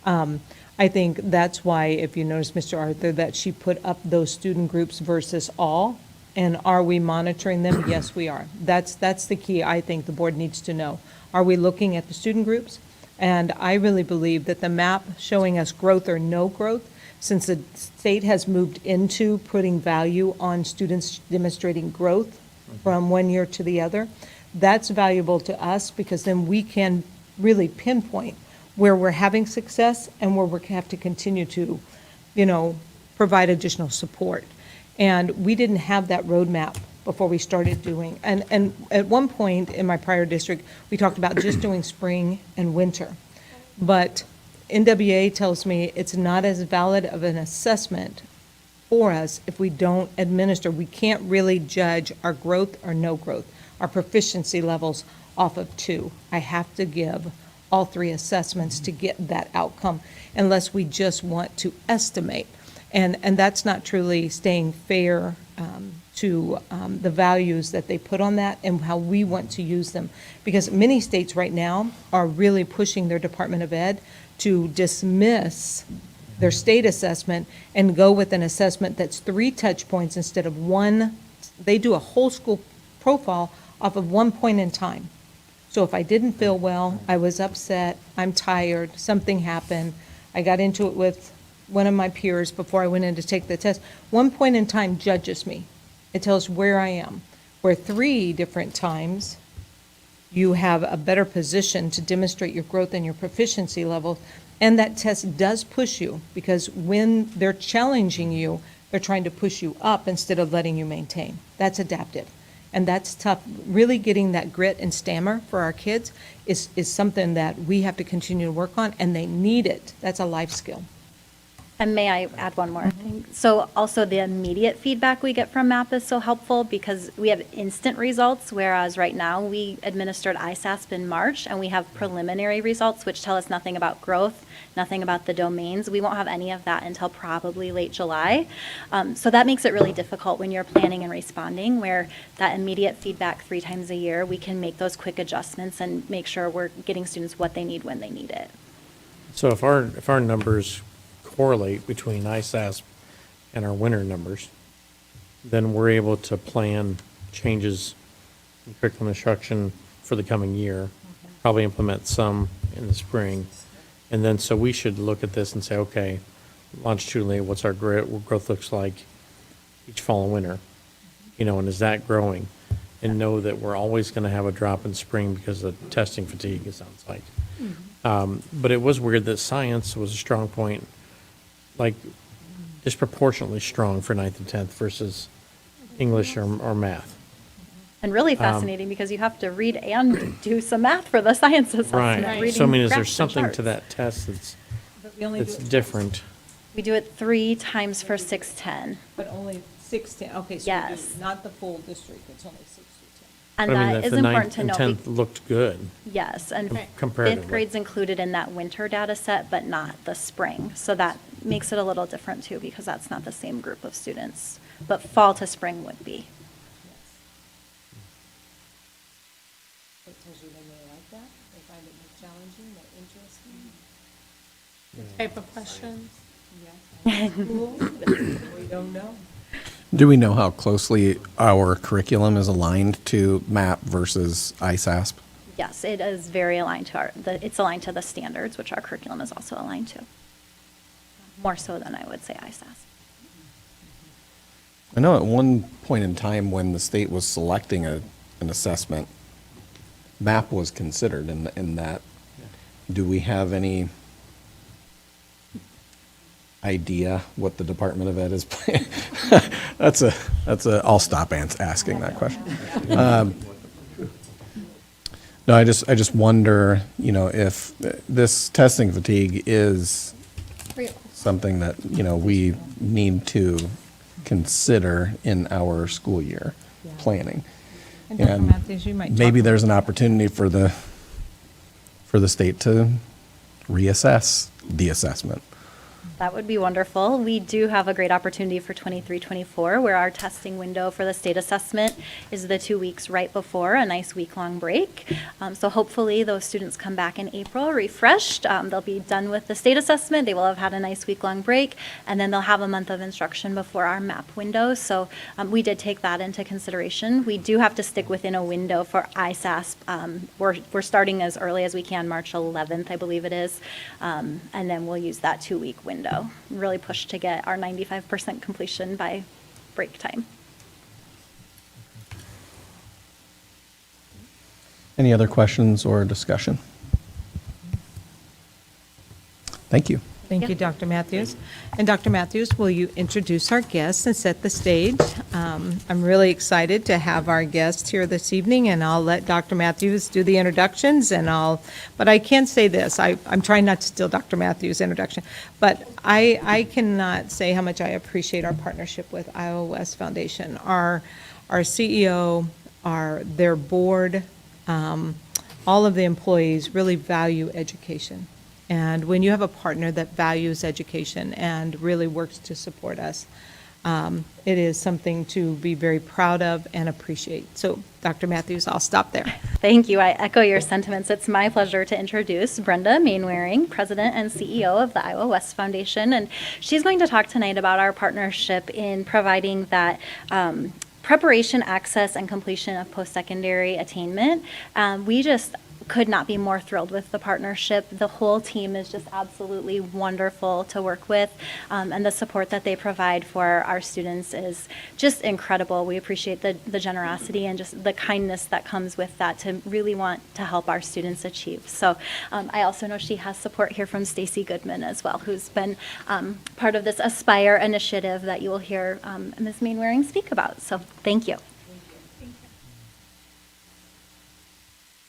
I think that's why, if you notice, Mr. Arthur, that she put up those student groups versus all. And are we monitoring them? Yes, we are. That's the key, I think, the board needs to know. Are we looking at the student groups? And I really believe that the map showing us growth or no growth, since the state has moved into putting value on students demonstrating growth from one year to the other, that's valuable to us because then we can really pinpoint where we're having success and where we have to continue to, provide additional support. And we didn't have that roadmap before we started doing. And at one point in my prior district, we talked about just doing spring and winter. But NWA tells me it's not as valid of an assessment for us if we don't administer. We can't really judge our growth or no growth, our proficiency levels off of 2. I have to give all 3 assessments to get that outcome unless we just want to estimate. And that's not truly staying fair to the values that they put on that and how we want to use them. Because many states right now are really pushing their Department of Ed to dismiss their state assessment and go with an assessment that's 3 touch points instead of 1. They do a whole school profile off of 1 point in time. So if I didn't feel well, I was upset, I'm tired, something happened, I got into it with one of my peers before I went in to take the test, 1 point in time judges me. It tells where I am. Where 3 different times, you have a better position to demonstrate your growth and your proficiency level. And that test does push you because when they're challenging you, they're trying to push you up instead of letting you maintain. That's adaptive. And that's tough. Really getting that grit and stammer for our kids is something that we have to continue to work on, and they need it. That's a life skill. And may I add one more thing? So also the immediate feedback we get from MAP is so helpful because we have instant results, whereas right now we administered ISASP in March and we have preliminary results which tell us nothing about growth, nothing about the domains. We won't have any of that until probably late July. So that makes it really difficult when you're planning and responding, where that immediate feedback 3 times a year, we can make those quick adjustments and make sure we're getting students what they need when they need it. So if our numbers correlate between ISASP and our winter numbers, then we're able to plan changes in curriculum instruction for the coming year, probably implement some in the spring. And then, so we should look at this and say, okay, longitudinally, what's our growth looks like each fall and winter? You know, and is that growing? And know that we're always going to have a drop in spring because of testing fatigue, it sounds like. But it was weird that science was a strong point, like disproportionately strong for 9th and 10th versus English or math. And really fascinating because you have to read and do some math for the science assessment. Right. reading So I mean, is there graphs and something to charts. that test that's But we only do that's it different? We do it 3 times for 610. But only 16, okay, so we Yes. do not the full district, it's only 6 through 10. And But I mean, that if is the important 9th to and know. 10th looked good. Yes, and Comparatively. fifth grade's included in that winter data set, but not the spring. So that makes it a little different too, because that's not the same group of students. But fall to spring would be. It tells you they may like that, they find it more challenging, more interesting. Type of questions. We don't know. Do we know how closely our curriculum is aligned to MAP versus ISASP? Yes, it is very aligned to it's aligned to the standards, which our curriculum is also aligned to. More so than I would say ISAS. I know at one point in time when the state was selecting an assessment, MAP was considered in that. Do we have any idea what the Department of Ed is planning? I'll stop asking that question. No, I just wonder, if this testing fatigue is something that, we need to consider in our school year planning. And Dr. Matthews, you might talk Maybe about there's an opportunity for the state to reassess the assessment. That would be wonderful. We do have a great opportunity for 23-24, where our testing window for the state assessment is the 2 weeks right before a nice week-long break. So hopefully those students come back in April refreshed. They'll be done with the state assessment. They will have had a nice week-long break, and then they'll have a month of instruction before our MAP window. So we did take that into consideration. We do have to stick within a window for ISASP. We're starting as early as we can, March 11th, I believe it is, and then we'll use that 2-week window. Really push to get our 95% completion by break time. Any other questions or discussion? Thank you. Thank you, Dr. Matthews. And Dr. Matthews, will you introduce our guests and set the stage? I'm really excited to have our guests here this evening, and I'll let Dr. Matthews do the introductions, but I can say this, I'm trying not to steal Dr. Matthews' introduction, but I cannot say how much I appreciate our partnership with Iowa West Foundation. Our CEO, their board, all of the employees really value education. And when you have a partner that values education and really works to support us, it is something to be very proud of and appreciate. So, Dr. Matthews, I'll stop there. Thank you. I echo your sentiments. It's my pleasure to introduce Brenda Mainwaring, President and CEO of the Iowa West Foundation. And she's going to talk tonight about our partnership in providing that preparation, access, and completion of post-secondary attainment. We just could not be more thrilled with the partnership. The whole team is just absolutely wonderful to work with, and the support that they provide for our students is just incredible. We appreciate the generosity and just the kindness that comes with that to really want to help our students achieve. So I also know she has support here from Stacy Goodman as well, who's been part of this Aspire initiative that you will hear Ms. Mainwaring speak about. So thank you.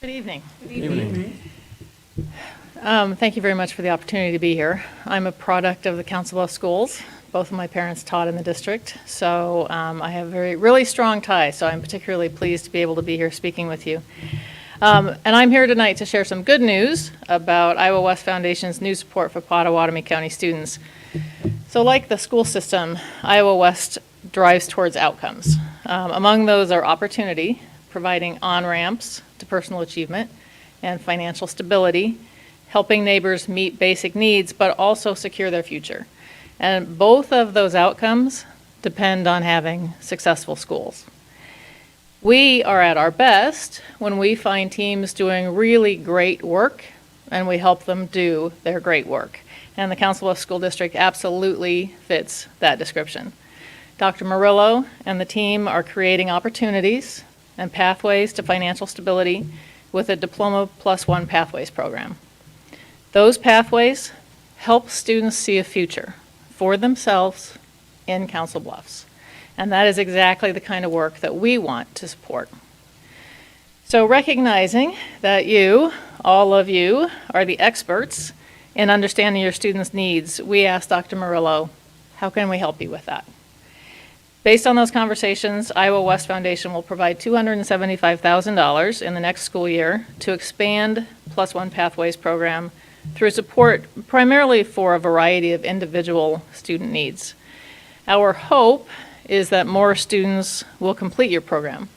Good evening. Evening. Thank you very much for the opportunity to be here. I'm a product of the Council Bluffs Schools. Both of my parents taught in the district, so I have really strong ties, so I'm particularly pleased to be able to be here speaking with you. And I'm here tonight to share some good news about Iowa West Foundation's new support for Pottawatomie County students. So like the school system, Iowa West drives towards outcomes. Among those are opportunity, providing on-ramps to personal achievement, and financial stability, helping neighbors meet basic needs, but also secure their future. And both of those outcomes depend on having successful schools. We are at our best when we find teams doing really great work and we help them do their great work. And the Council Bluffs School District absolutely fits that description. Dr. Murillo and the team are creating opportunities and pathways to financial stability with a Diploma Plus One Pathways program. Those pathways help students see a future for themselves in Council Bluffs. And that is exactly the kind of work that we want to support. So recognizing that you, all of you, are the experts in understanding your students' needs, we asked Dr. Murillo, how can we help you with that? Based on those conversations, Iowa West Foundation will provide $275,000 in the next school year to expand Plus One Pathways program through support primarily for a variety of individual student needs. Our hope is that more students will complete your program,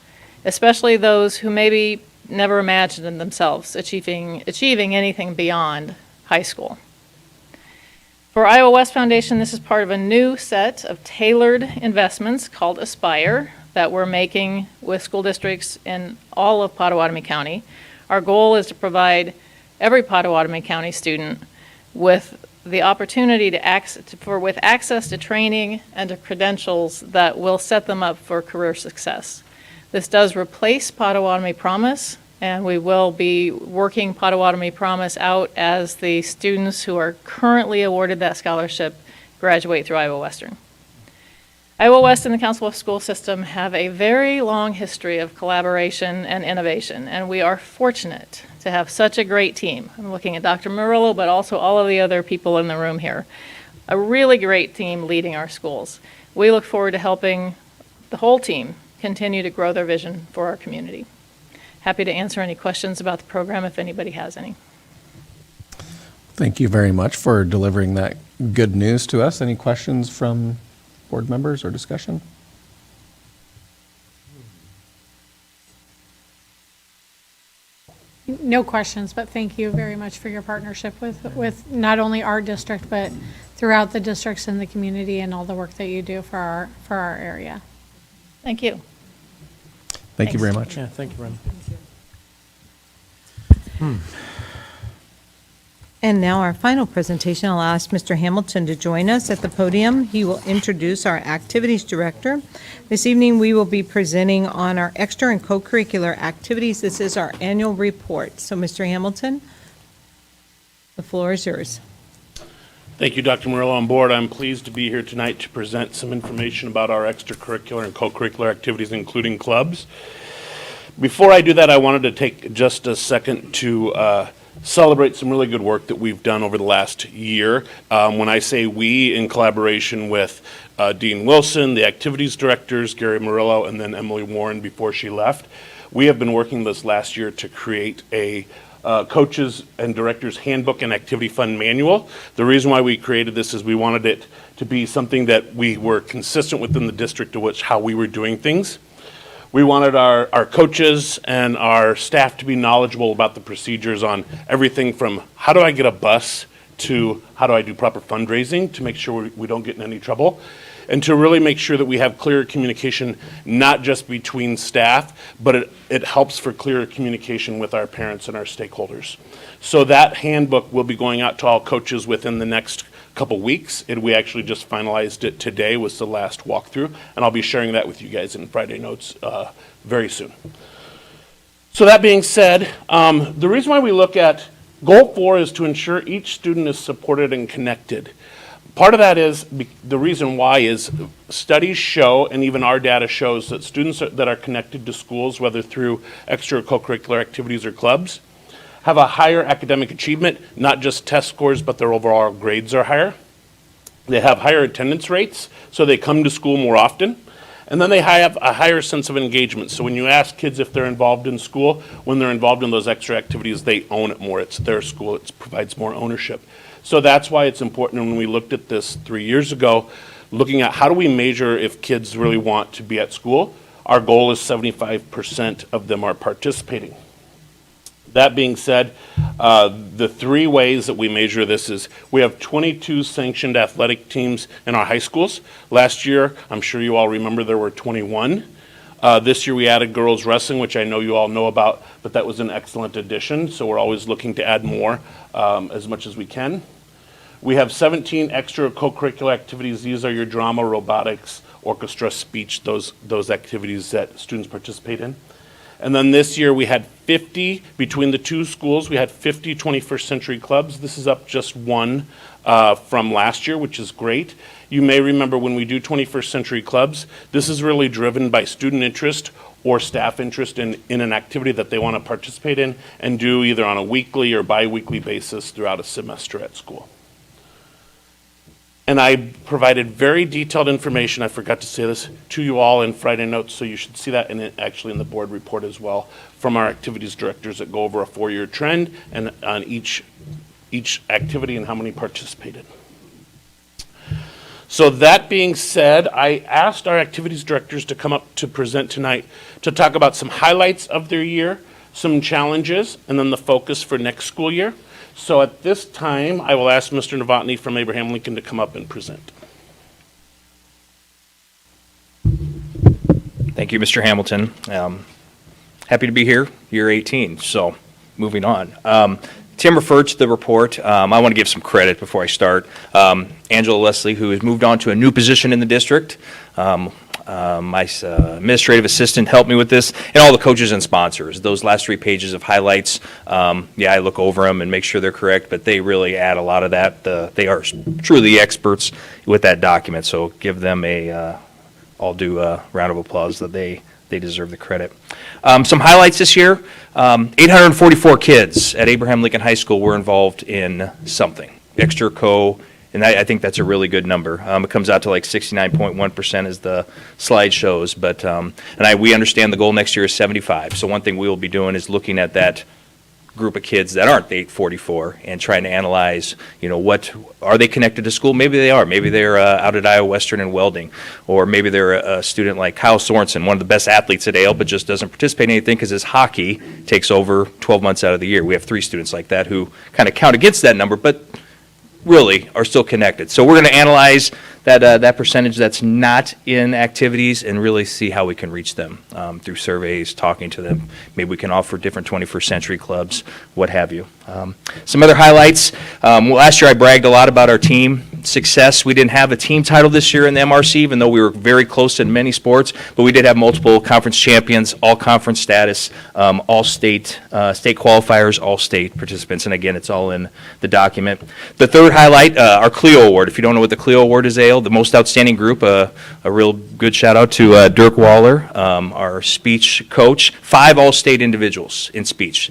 especially those who maybe never imagined in themselves achieving anything beyond high school. For Iowa West Foundation, this is part of a new set of tailored investments called Aspire that we're making with school districts in all of Pottawatomie County. Our goal is to provide every Pottawatomie County student with the opportunity to access to training and to credentials that will set them up for career success. This does replace Pottawatomie Promise, and we will be working Pottawatomie Promise out as the students who are currently awarded that scholarship graduate through Iowa Western. Iowa West and the Council Bluffs School System have a very long history of collaboration and innovation, and we are fortunate to have such a great team. I'm looking at Dr. Murillo, but also all of the other people in the room here. A really great team leading our schools. We look forward to helping the whole team continue to grow their vision for our community. Happy to answer any questions about the program if anybody has any. Thank you very much for delivering that good news to us. Any questions from board members or discussion? No questions, but thank you very much for your partnership with not only our district, but throughout the districts in the community and all the work that you do for our area. Thank you. Thank you very much. Yeah, thank you, Brenda. And now our final presentation, I'll ask Mr. Hamilton to join us at the podium. He will introduce our activities director. This evening, we will be presenting on our extra and co-curricular activities. This is our annual report. So, Mr. Hamilton, the floor is yours. Thank you, Dr. Murillo. On board, I'm pleased to be here tonight to present some information about our extracurricular and co-curricular activities, including clubs. Before I do that, I wanted to take just a second to celebrate some really good work that we've done over the last year. When I say we, in collaboration with Dean Wilson, the activities directors, Gary Murillo, and then Emily Warren before she left, we have been working this last year to create a coaches and directors handbook and activity fund manual. The reason why we created this is we wanted it to be something that we were consistent within the district to which how we were doing things. We wanted our coaches and our staff to be knowledgeable about the procedures on everything from how do I get a bus to how do I do proper fundraising to make sure we don't get in any trouble, and to really make sure that we have clear communication, not just between staff, but it helps for clearer communication with our parents and our stakeholders. So that handbook will be going out to all coaches within the next couple weeks. We actually just finalized it today, was the last walkthrough, and I'll be sharing that with you guys in Friday Notes very soon. So that being said, the reason why we look at Goal 4 is to ensure each student is supported and connected. Part of that is, the reason why is studies show, and even our data shows, that students that are connected to schools, whether through extra or co-curricular activities or clubs, have a higher academic achievement, not just test scores, but their overall grades are higher. They have higher attendance rates, so they come to school more often. And then they have a higher sense of engagement. So when you ask kids if they're involved in school, when they're involved in those extra activities, they own it more. It's their school. It provides more ownership. So that's why it's important. And when we looked at this 3 years ago, looking at how do we measure if kids really want to be at school, our goal is 75% of them are participating. That being said, the 3 ways that we measure this is we have 22 sanctioned athletic teams in our high schools. Last year, I'm sure you all remember, there were 21. This year we added girls wrestling, which I know you all know about, but that was an excellent addition. So we're always looking to add more as much as we can. We have 17 extra co-curricular activities. These are your drama, robotics, orchestra, speech, those activities that students participate in. And then this year we had 50, between the 2 schools, we had 50 21st century clubs. This is up just 1 from last year, which is great. You may remember when we do 21st century clubs, this is really driven by student interest or staff interest in an activity that they want to participate in and do either on a weekly or bi-weekly basis throughout a semester at school. And I provided very detailed information, I forgot to say this, to you all in Friday notes, so you should see that actually in the board report as well, from our activities directors that go over a 4-year trend and on each activity and how many participated. So that being said, I asked our activities directors to come up to present tonight to talk about some highlights of their year, some challenges, and then the focus for next school year. So at this time, I will ask Mr. Novotny from Abraham Lincoln to come up and present. Thank you, Mr. Hamilton. Happy to be here, year 18, so moving on. Tim referred to the report. I want to give some credit before I start. Angela Leslie, who has moved on to a new position in the district. My administrative assistant helped me with this, and all the coaches and sponsors. Those last 3 pages of highlights, I look over them and make sure they're correct, but they really add a lot of that. They are truly experts with that document, so give them all due round of applause that they deserve the credit. Some highlights this year, 844 kids at Abraham Lincoln High School were involved in something, extra co, and I think that's a really good number. It comes out to like 69.1% as the slide shows, but we understand the goal next year is 75. So one thing we will be doing is looking at that group of kids that aren't 844 and trying to analyze, what are they connected to school? Maybe they are. Maybe they're out at Iowa Western in welding, or maybe they're a student like Kyle Sorensen, one of the best athletes at Ale, but just doesn't participate in anything because his hockey takes over 12 months out of the year. We have 3 students like that who kind of count against that number, but really are still connected. So we're going to analyze that percentage that's not in activities and really see how we can reach them through surveys, talking to them. Maybe we can offer different 21st century clubs, what have you. Some other highlights. Last year I bragged a lot about our team success. We didn't have a team title this year in the MRC, even though we were very close in many sports, but we did have multiple conference champions, all conference status, all state qualifiers, all state participants, and again, it's all in the document. The third highlight, our Clio Award. If you don't know what the Clio Award is, Ale, the most outstanding group, a real good shout out to Dirk Waller, our speech coach, 5 all-state individuals in speech.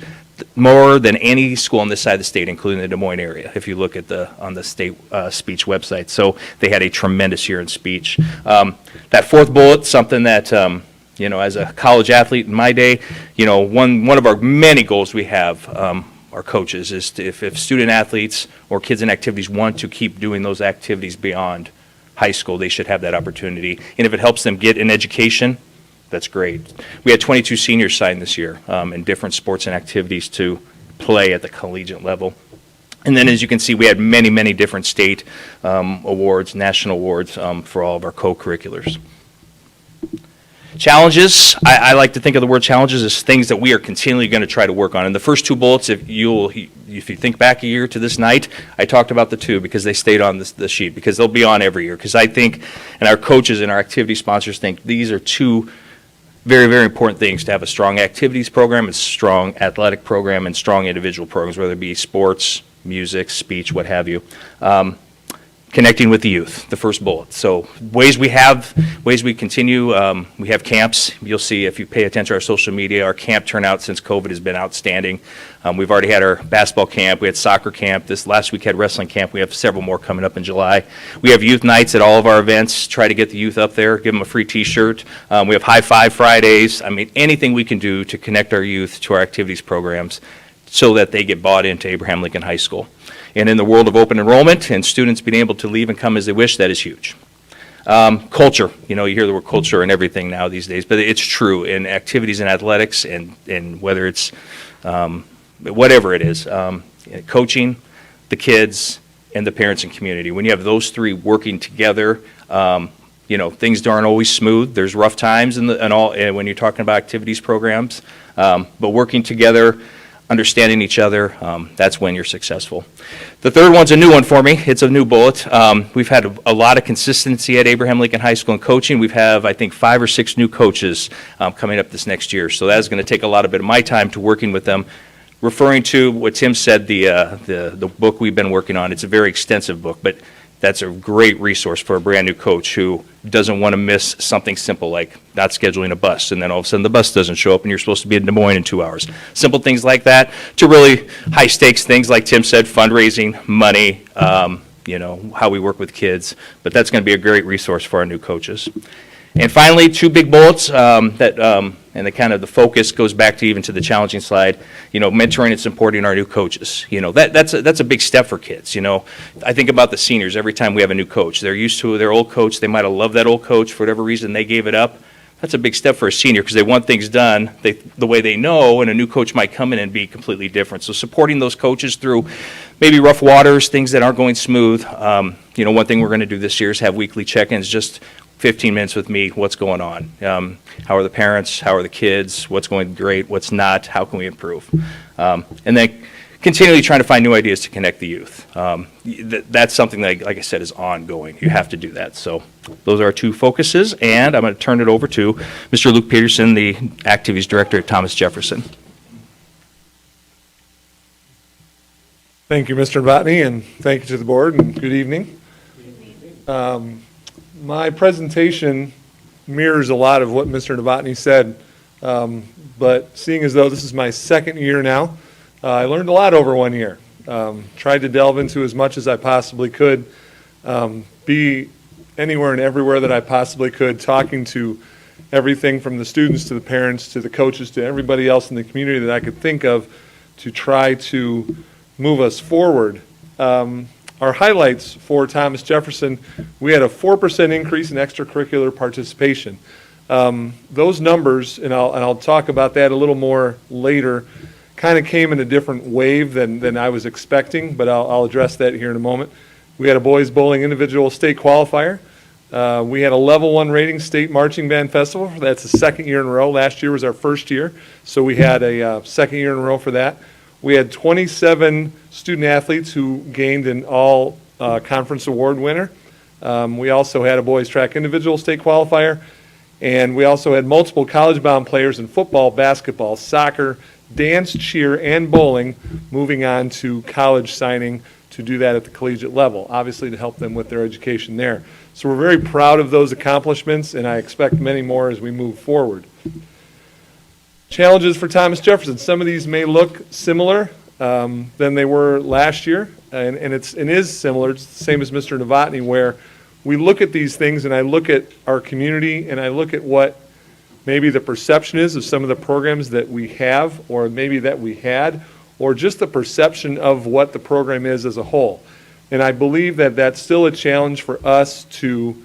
More than any school on this side of the state, including the Des Moines area, if you look at on the state speech website. So they had a tremendous year in speech. That 4th bullet, something that, as a college athlete in my day, one of our many goals we have, our coaches, is to, if student athletes or kids in activities want to keep doing those activities beyond high school, they should have that opportunity. And if it helps them get an education, that's great. We had 22 seniors signed this year in different sports and activities to play at the collegiate level. And then, as you can see, we had many, many different state awards, national awards for all of our co-curriculars. Challenges, I like to think of the word challenges as things that we are continually going to try to work on. And the first 2 bullets, if you think back a year to this night, I talked about the 2 because they stayed on the sheet, because they'll be on every year. Because I think, and our coaches and our activity sponsors think, these are 2 very, very important things to have a strong activities program, a strong athletic program, and strong individual programs, whether it be sports, music, speech, what have you. connecting with the youth, the first bullet. So ways we continue, we have camps. You'll see if you pay attention to our social media, our camp turnout since COVID has been outstanding. We've already had our basketball camp, we had soccer camp, this last week had wrestling camp, we have several more coming up in July. We have youth nights at all of our events, try to get the youth up there, give them a free t-shirt. We have High Five Fridays. I mean, anything we can do to connect our youth to our activities programs so that they get bought into Abraham Lincoln High School. And in the world of open enrollment and students being able to leave and come as they wish, that is huge. Culture, you hear the word culture and everything now these days, but it's true in activities and athletics and whether it's whatever it is, coaching, the kids, and the parents and community. When you have those three working together, things aren't always smooth. There's rough times and when you're talking about activities programs, but working together, understanding each other, that's when you're successful. The third one's a new one for me. It's a new bullet. We've had a lot of consistency at Abraham Lincoln High School in coaching. We have, I think, 5 or 6 new coaches coming up this next year. So that is going to take a lot of my time to working with them. Referring to what Tim said, the book we've been working on, it's a very extensive book, but that's a great resource for a brand new coach who doesn't want to miss something simple like not scheduling a bus and then all of a sudden the bus doesn't show up and you're supposed to be in Des Moines in 2 hours. Simple things like that to really high stakes things like Tim said, fundraising, money, how we work with kids. But that's going to be a great resource for our new coaches. And finally, 2 big bullets and the focus goes back to even to the challenging slide, mentoring and supporting our new coaches. That's a big step for kids. I think about the seniors every time we have a new coach. They're used to their old coach. They might have loved that old coach for whatever reason they gave it up. That's a big step for a senior because they want things done the way they know, and a new coach might come in and be completely different. So supporting those coaches through maybe rough waters, things that aren't going smooth. One thing we're going to do this year is have weekly check-ins, just 15 minutes with me, what's going on? How are the parents? How are the kids? What's going great? What's not? How can we improve? And then continually trying to find new ideas to connect the youth. That's something that, like I said, is ongoing. You have to do that. So those are our 2 focuses, and I'm going to turn it over to Mr. Luke Peterson, the Activities Director at Thomas Jefferson. Thank you, Mr. Novotny, and thank you to the board, and good evening. My presentation mirrors a lot of what Mr. Novotny said, but seeing as though this is my 2nd year now, I learned a lot over 1 year. Tried to delve into as much as I possibly could, be anywhere and everywhere that I possibly could, talking to everything from the students to the parents to the coaches to everybody else in the community that I could think of to try to move us forward. Our highlights for Thomas Jefferson, we had a 4% increase in extracurricular participation. Those numbers, and I'll talk about that a little more later, kind of came in a different wave than I was expecting, but I'll address that here in a moment. We had a boys bowling individual state qualifier. We had a level 1 rating state marching band festival. That's the 2nd year in a row. Last year was our 1st year, so we had a 2nd year in a row for that. We had 27 student athletes who gained an all conference award winner. We also had a boys track individual state qualifier, and we also had multiple college-bound players in football, basketball, soccer, dance, cheer, and bowling moving on to college signing to do that at the collegiate level, obviously to help them with their education there. So we're very proud of those accomplishments, and I expect many more as we move forward. Challenges for Thomas Jefferson. Some of these may look similar than they were last year, and it is similar. It's the same as Mr. Novotny, where we look at these things, and I look at our community, and I look at what maybe the perception is of some of the programs that we have, or maybe that we had, or just the perception of what the program is as a whole. And I believe that that's still a challenge for us to,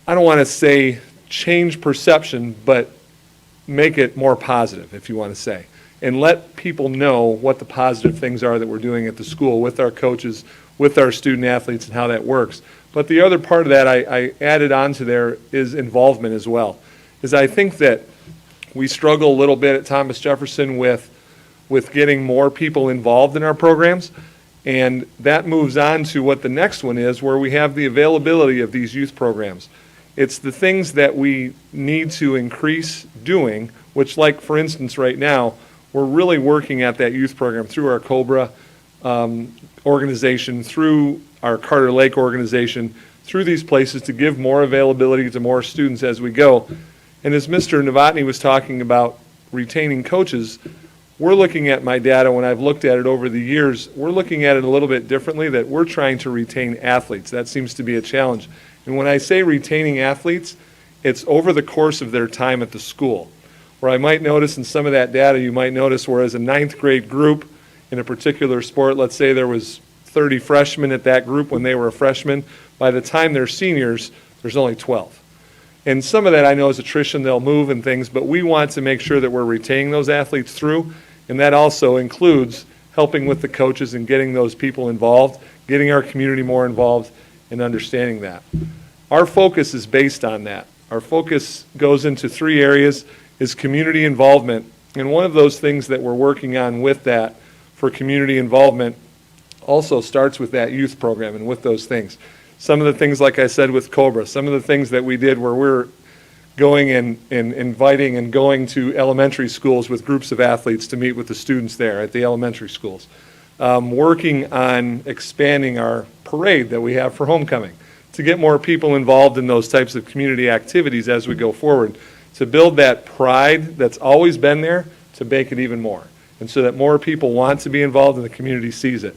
I don't want to say change perception, but make it more positive, if you want to say, and let people know what the positive things are that we're doing at the school with our coaches, with our student athletes, and how that works. But the other part of that I added onto there is involvement as well, is I think that we struggle a little bit at Thomas Jefferson with getting more people involved in our programs, and that moves on to what the next one is, where we have the availability of these youth programs. It's the things that we need to increase doing, which, like for instance right now, we're really working at that youth program through our COBRA organization, through our Carter Lake organization through these places to give more availability to more students as we go. And as Mr. Novotny was talking about retaining coaches, we're looking at my data, when I've looked at it over the years, we're looking at it a little bit differently, that we're trying to retain athletes. That seems to be a challenge. And when I say retaining athletes, it's over the course of their time at the school. Where I might notice in some of that data, you might notice whereas a ninth grade group in a particular sport, let's say there was 30 freshmen at that group when they were a freshman, by the time they're seniors, there's only 12. And some of that I know is attrition, they'll move and things, but we want to make sure that we're retaining those athletes through, and that also includes helping with the coaches and getting those people involved, getting our community more involved, and understanding that. Our focus is based on that. Our focus goes into 3 areas, is community involvement, and one of those things that we're working on with that for community involvement also starts with that youth program and with those things. Some of the things, like I said, with Cobra, some of the things that we did where we're going and inviting and going to elementary schools with groups of athletes to meet with the students there at the elementary schools. Working on expanding our parade that we have for homecoming to get more people involved in those types of community activities as we go forward, to build that pride that's always been there, to make it even more, and so that more people want to be involved and the community sees it.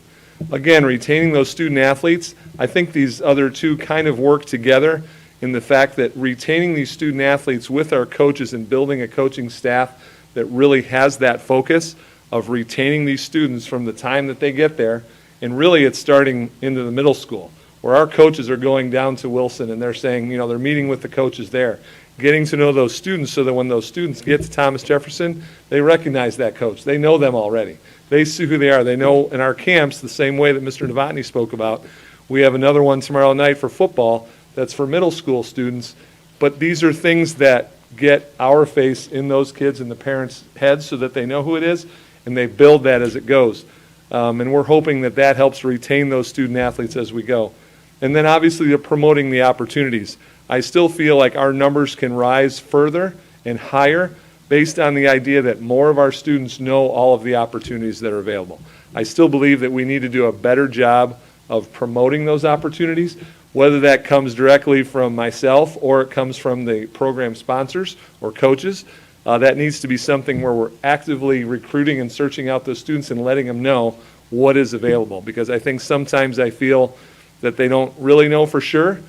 Again, retaining those student athletes, I think these other 2 kind of work together in the fact that retaining these student athletes with our coaches and building a coaching staff that really has that focus of retaining these students from the time that they get there, and really it's starting into the middle school, where our coaches are going down to Wilson and they're saying, you know, they're meeting with the coaches there, getting to know those students so that when those students get to Thomas Jefferson, they recognize that coach. They know them already. They see who they are. They know in our camps, the same way that Mr. Novotny spoke about, we have another one tomorrow night for football that's for middle school students, but these are things that get our face in those kids and the parents' heads so that they know who it is, and they build that as it goes. And we're hoping that that helps retain those student athletes as we go. And then obviously they're promoting the opportunities. I still feel like our numbers can rise further and higher based on the idea that more of our students know all of the opportunities that are available. I still believe that we need to do a better job of promoting those opportunities, whether that comes directly from myself or it comes from the program sponsors or coaches. That needs to be something where we're actively recruiting and searching out those students and letting them know what is available, because I think sometimes I feel that they don't really know for sure.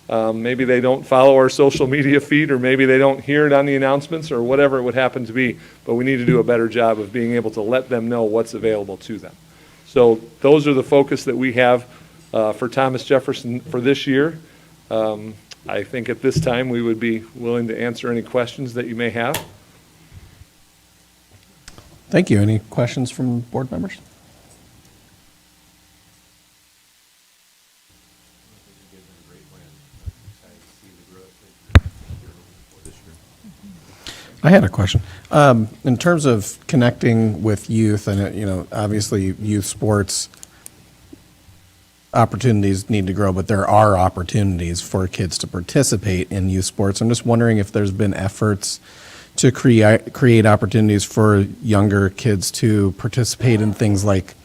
Maybe they don't follow our social media feed, or maybe they don't hear it on the announcements, or whatever it would happen to be. But we need to do a better job of being able to let them know what's available to them. So those are the focus that we have for Thomas Jefferson for this year. I think at this time we would be willing to answer any questions that you may have. Thank you. Any questions from board members? I had a question. In terms of connecting with youth, and you know, obviously youth sports opportunities need to grow, but there are opportunities for kids to participate in youth sports. I'm just wondering if there's been efforts to create opportunities for younger kids to participate in things like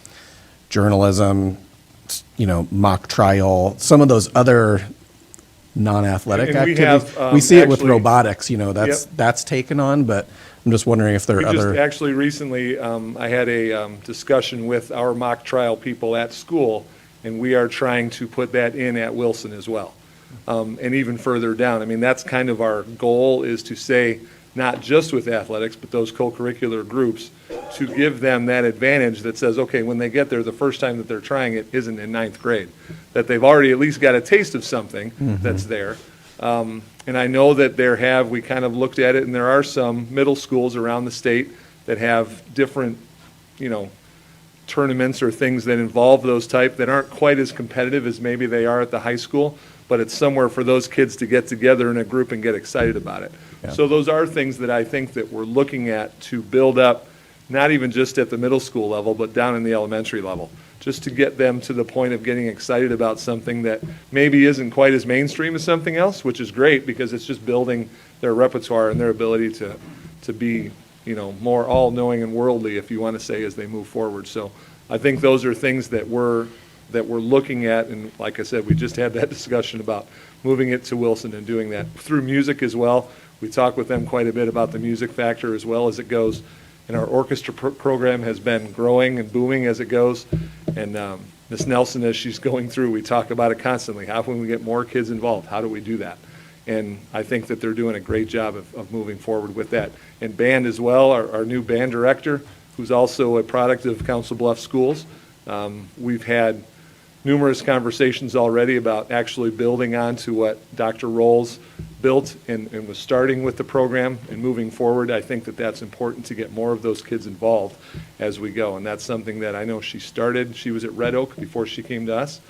journalism, you know, mock trial, some of those other non-athletic And we activities. have, We see it with actually- robotics, you know, that's taken on, but I'm just wondering if there are We just other. actually recently, I had a discussion with our mock trial people at school, and we are trying to put that in at Wilson as well. And even further down. I mean, that's kind of our goal, is to say, not just with athletics, but those co-curricular groups, to give them that advantage that says, okay, when they get there, the first time that they're trying it isn't in ninth grade, that they've already at least got a taste of something that's there. And I know that we kind of looked at it, and there are some middle schools around the state that have different, you know, tournaments or things that involve those type that aren't quite as competitive as maybe they are at the high school, but it's somewhere for those kids to get together in a group and get excited about it. Yeah. So those are things that I think that we're looking at to build up, not even just at the middle school level, but down in the elementary level, just to get them to the point of getting excited about something that maybe isn't quite as mainstream as something else, which is great because it's just building their repertoire and their ability to be, you know, more all-knowing and worldly, if you want to say, as they move forward. So I think those are things that we're that we're looking at, and like I said, we just had that discussion about moving it to Wilson and doing that through music as well. We talk with them quite a bit about the music factor as well as it goes. And our orchestra program has been growing and booming as it goes. And Ms. Nelson, as she's going through, we talk about it constantly. How can we get more kids involved? How do we do that? And I think that they're doing a great job of moving forward with that. And band as well, our new band director, who's also a product of Council Bluffs Schools. We've had numerous conversations already about actually building on to what Dr. Rolls built and was starting with the program and moving forward. I think that that's important to get more of those kids involved as we go. And that's something that I know she started. She was at Red Oak before she came to us.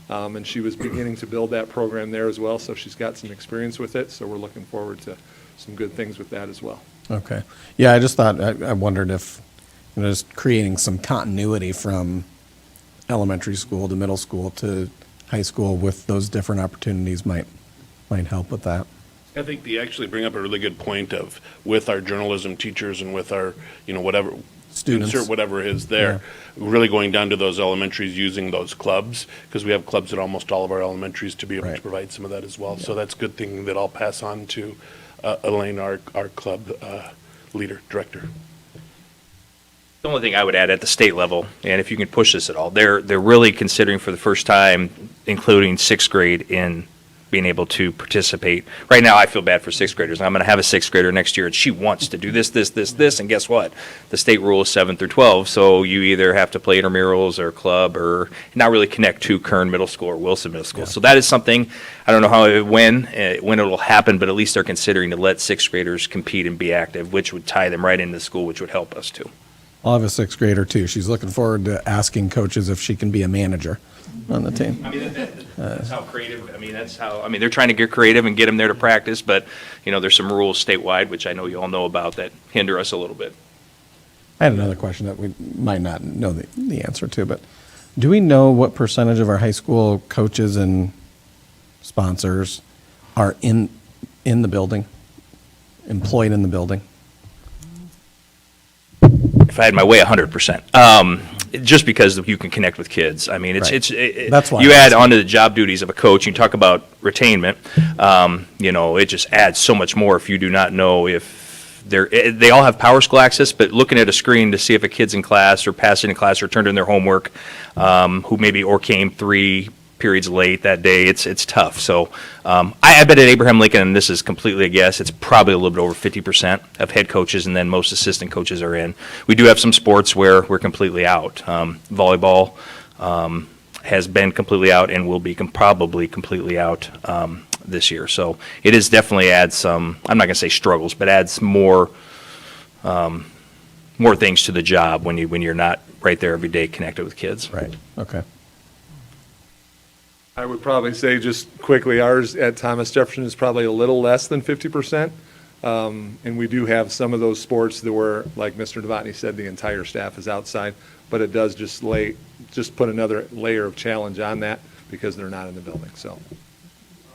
And she was beginning to build that program there as well. So she's got some experience with it. So we're looking forward to some good things with that as well. Okay. Yeah, I just thought, I wondered if, just creating some continuity from elementary school to middle school to high school with those different opportunities might help with that. I think you actually bring up a really good point of, with our journalism teachers and with our, whatever, Students. insert whatever is there, really going down to those elementaries using those clubs, because we have clubs at almost all of our elementaries to be able to provide some of that as well. So that's a good thing that I'll pass on to Elaine, our club leader, director. The only thing I would add at the state level, and if you can push this at all, they're really considering for the first time including sixth grade in being able to participate. Right now, I feel bad for sixth graders. I'm going to have a sixth grader next year, and she wants to do this, and guess what? The state rule is 7 through 12, so you either have to play intramurals or club or not really connect to Kern Middle School or Wilson Middle School. So that is something, I don't know when it will happen, but at least they're considering to let sixth graders compete and be active, which would tie them right into school, which would help us too. I'll have a sixth grader too. She's looking forward to asking coaches if she can be a manager on the team. I mean, that's how creative, they're trying to get creative and get them there to practice, but, there's some rules statewide, which I know you all know about, that hinder us a little bit. I had another question that we might not know the answer to, but do we know what percentage of our high school coaches and sponsors are in the building, employed in the building? If I had my way, 100%. Just because you can connect with kids. I mean, That's why you add onto the job duties of a coach, you talk about retainment, it just adds so much more if you do not know if they all have Power School access, but looking at a screen to see if a kid's in class or passing in class or turned in their homework, who maybe or came 3 periods late that day, it's tough. So I bet at Abraham Lincoln, and this is completely a guess, it's probably a little bit over 50% of head coaches, and then most assistant coaches are in. We do have some sports where we're completely out. Volleyball has been completely out and will be probably completely out this year. So it is definitely adds some, I'm not going to say struggles, but adds more things to the job when you're not right there every day connected with kids. Right, okay. I would probably say just quickly, ours at Thomas Jefferson is probably a little less than 50%. And we do have some of those sports that were, like Mr. Novotny said, the entire staff is outside, but it does just put another layer of challenge on that because they're not in the building, so.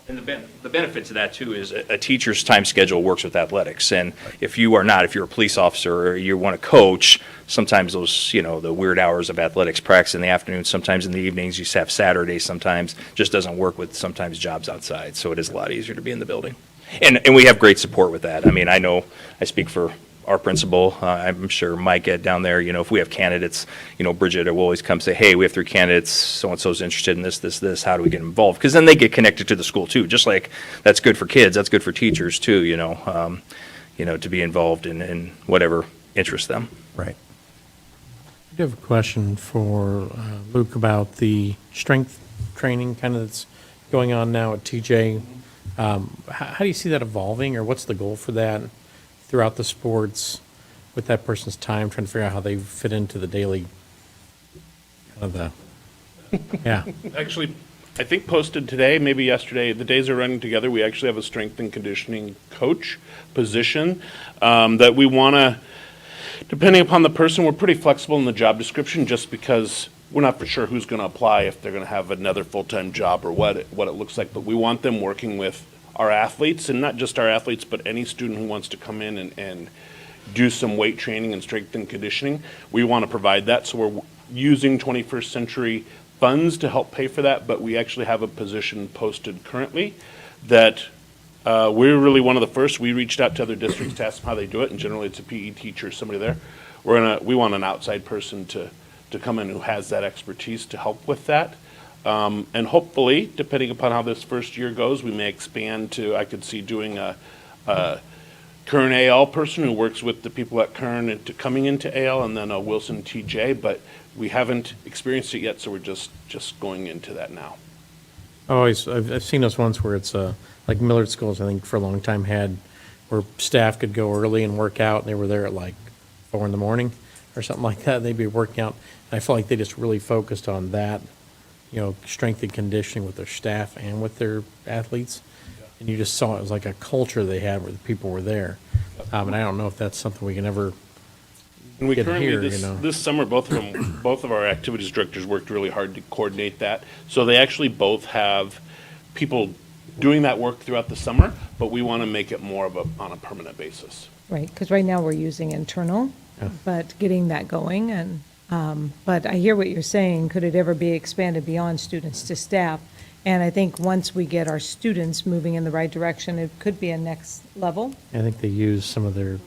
And the benefit to that too is a teacher's time schedule works with athletics. And if you're a police officer or you want to coach, sometimes those, the weird hours of athletics practice in the afternoon, sometimes in the evenings, you have Saturdays, sometimes just doesn't work with sometimes jobs outside. So it is a lot easier to be in the building. And we have great support with that. I mean, I know I speak for our principal. I'm sure Mike down there, if we have candidates, Bridget will always come say, hey, we have 3 candidates, so-and-so's interested in this, how do we get involved? Because then they get connected to the school too, just like that's good for kids, that's good for teachers too, to be involved in whatever interests them. Right. I do have a question for Luke about the strength training kind of that's going on now at TJ. How do you see that evolving, or what's the goal for that throughout the sports with that person's time, trying to figure out how they fit into the daily kind of yeah. Actually, I think posted today, maybe yesterday, the days are running together. We actually have a strength and conditioning coach position that we want to, depending upon the person, we're pretty flexible in the job description just because we're not for sure who's going to apply, if they're going to have another full-time job or what it looks like. But we want them working with our athletes, and not just our athletes, but any student who wants to come in and do some weight training and strength and conditioning. We want to provide that, so we're using 21st century funds to help pay for that, but we actually have a position posted currently that we're really one of the first. We reached out to other districts to ask them how they do it, and generally it's a PE teacher, somebody there. We want an outside person to come in who has that expertise to help with that. And hopefully, depending upon how this first year goes, we may expand to, I could see doing a Kern AL person who works with the people at Kern into coming into AL, and then a Wilson TJ, but we haven't experienced it yet, so we're just going into that now. I've seen those ones where it's, like Millard Schools, I think for a long time had, where staff could go early and work out, and they were there at like 4 a.m. or something like that. They'd be working out. And I felt like they just really focused on that, strength and conditioning with their staff and with their athletes. And you just saw it was like a culture they had where the people were there. And I don't know if that's something we can ever And we get currently, here, this summer, both of our activities directors worked really hard to coordinate that. So they actually both have people doing that work throughout the summer, but we want to make it more of on a permanent basis. Right, because right now we're using internal, Yeah. but getting that going and, but I hear what you're saying, could it ever be expanded beyond students to staff? And I think once we get our students moving in the right direction, it could be a next level. I think they use some of their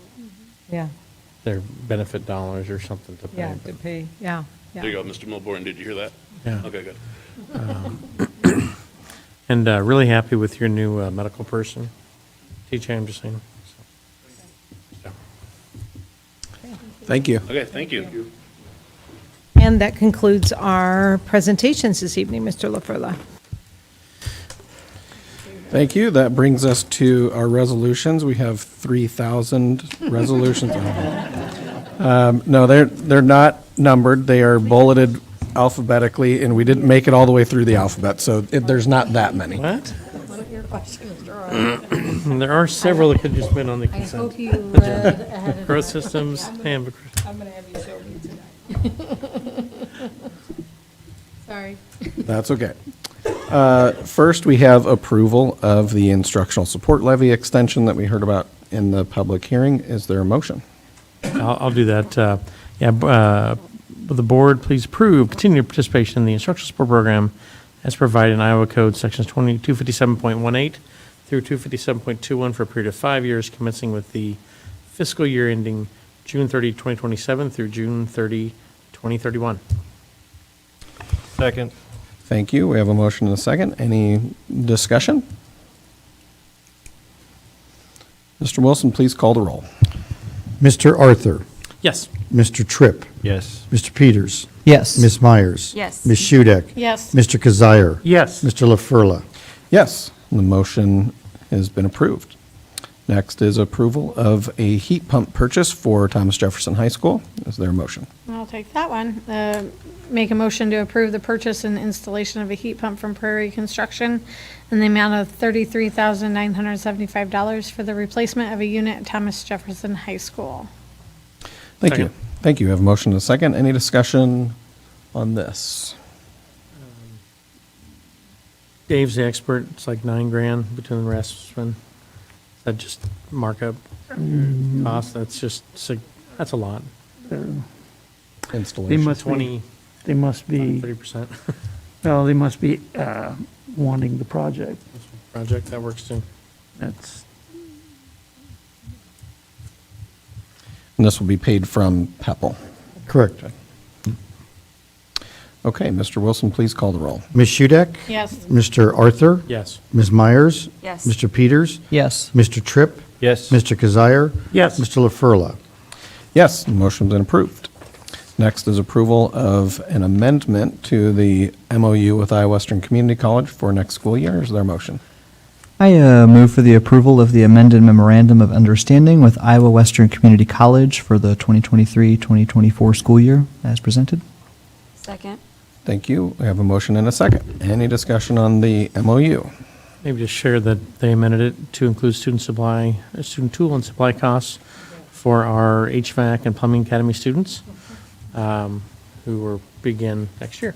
Yeah, benefit dollars or something to pay. yeah, but- to pay, yeah, There you yeah. go, Mr. Milborn, did you hear that? Yeah. Okay, good. And really happy with your new medical person, TJ, I'm just saying. So, Thank you. Okay, thank you. And that concludes our presentations this evening, Mr. LaFurla. Thank you. That brings us to our resolutions. We have 3,000 resolutions. No, they're not numbered. They are bulleted alphabetically, and we didn't make it all the way through the alphabet, so there's not that many. What? There are several that could just been on the I consent. hope you read ahead of Growth time. systems, and I'm going to have you show me tonight. Sorry. That's okay. First, we have approval of the instructional support levy extension that we heard about in the public hearing. Is there a motion? I'll do that. Will the board please approve continued participation in the instructional support program as provided in Iowa Code Sections 257.18 through 257.21 for a period of 5 years, commencing with the fiscal year ending June 30, 2027 through June 30, 2031. Second. Thank you. We have a motion and a second. Any discussion? Mr. Wilson, please call the roll. Mr. Arthur, Yes. Mr. Tripp, Yes. Mr. Peters, Yes. Ms. Myers. Yes. Ms. Shudek. Yes. Mr. Kazire. Yes. Mr. LaFurla. Yes, the motion has been approved. Next is approval of a heat pump purchase for Thomas Jefferson High School. Is there a motion? I'll take that one. Make a motion to approve the purchase and installation of a heat pump from Prairie Construction in the amount of $33,975 for the replacement of a unit at Thomas Jefferson High School. Thank you. Second. Thank you. We have a motion and a second. Any discussion on this? Dave's the expert. It's like $9,000 between the rest. Is that just markup cost? That's just, that's a lot. They Installation. must be, 20, they must be, 30% well, they must be wanting the project. project. That works too. That's, And this will be paid from PEPAL. Correct. Okay, Mr. Wilson, please call the roll. Ms. Shudek. Yes. Mr. Arthur. Yes. Ms. Myers. Yes. Mr. Peters. yes. Mr. Tripp. Yes. Mr. Kazire. Yes. Mr. LaFurla. Yes, the motion's been approved. Next is approval of an amendment to the MOU with Iowa Western Community College for next school year. Is there a motion? I move for the approval of the amended memorandum of understanding with Iowa Western Community College for the 2023-2024 school year as presented. Second. Thank you. We have a motion and a second. Any discussion on the MOU? Maybe just share that they amended it to include student tool and supply costs for our HVAC and plumbing academy students who will begin next year.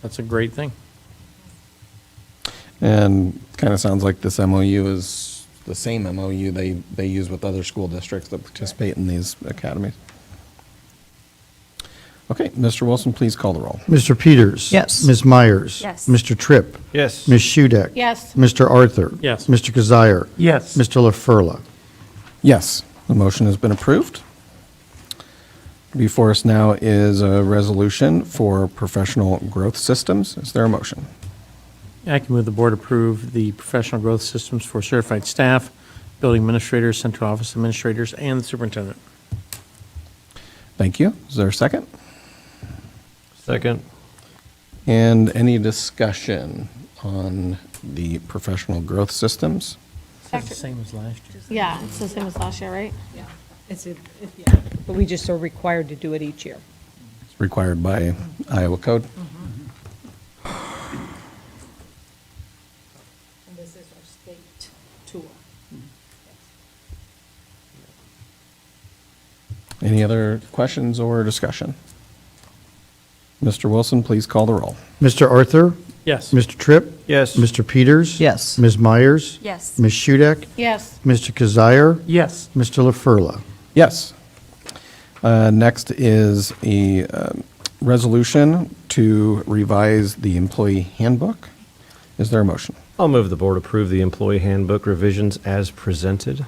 That's a great thing. And kind of sounds like this MOU is the same MOU they use with other school districts that participate in these academies. Okay, Mr. Wilson, please call the roll. Mr. Peters? Yes. Ms. Myers? Yes. Mr. Tripp? Yes. Ms. Shudek? Yes. Mr. Arthur? Yes. Mr. Kazire? Yes. Mr. LaFurla? Yes, the motion has been approved. Before us now is a resolution for professional growth systems. Is there a motion? I can move the board approve the professional growth systems for certified staff, building administrators, central office administrators, and the superintendent. Thank you. Is there a second? Second. And any discussion on the professional growth systems? It's the same as last year. Yeah, it's the same as last year, right? But we just are required to do it each year. It's required by Iowa code. And this is our state tool. Any other questions or discussion? Mr. Wilson, please call the roll. Mr. Arthur? Yes. Mr. Tripp? Yes. Mr. Peters? Yes. Ms. Myers? Yes. Ms. Shudek? Yes. Mr. Kazire? Yes. Mr. LaFurla? Yes. Next is a resolution to revise the employee handbook. Is there a motion? I'll move the board approve the employee handbook revisions as presented.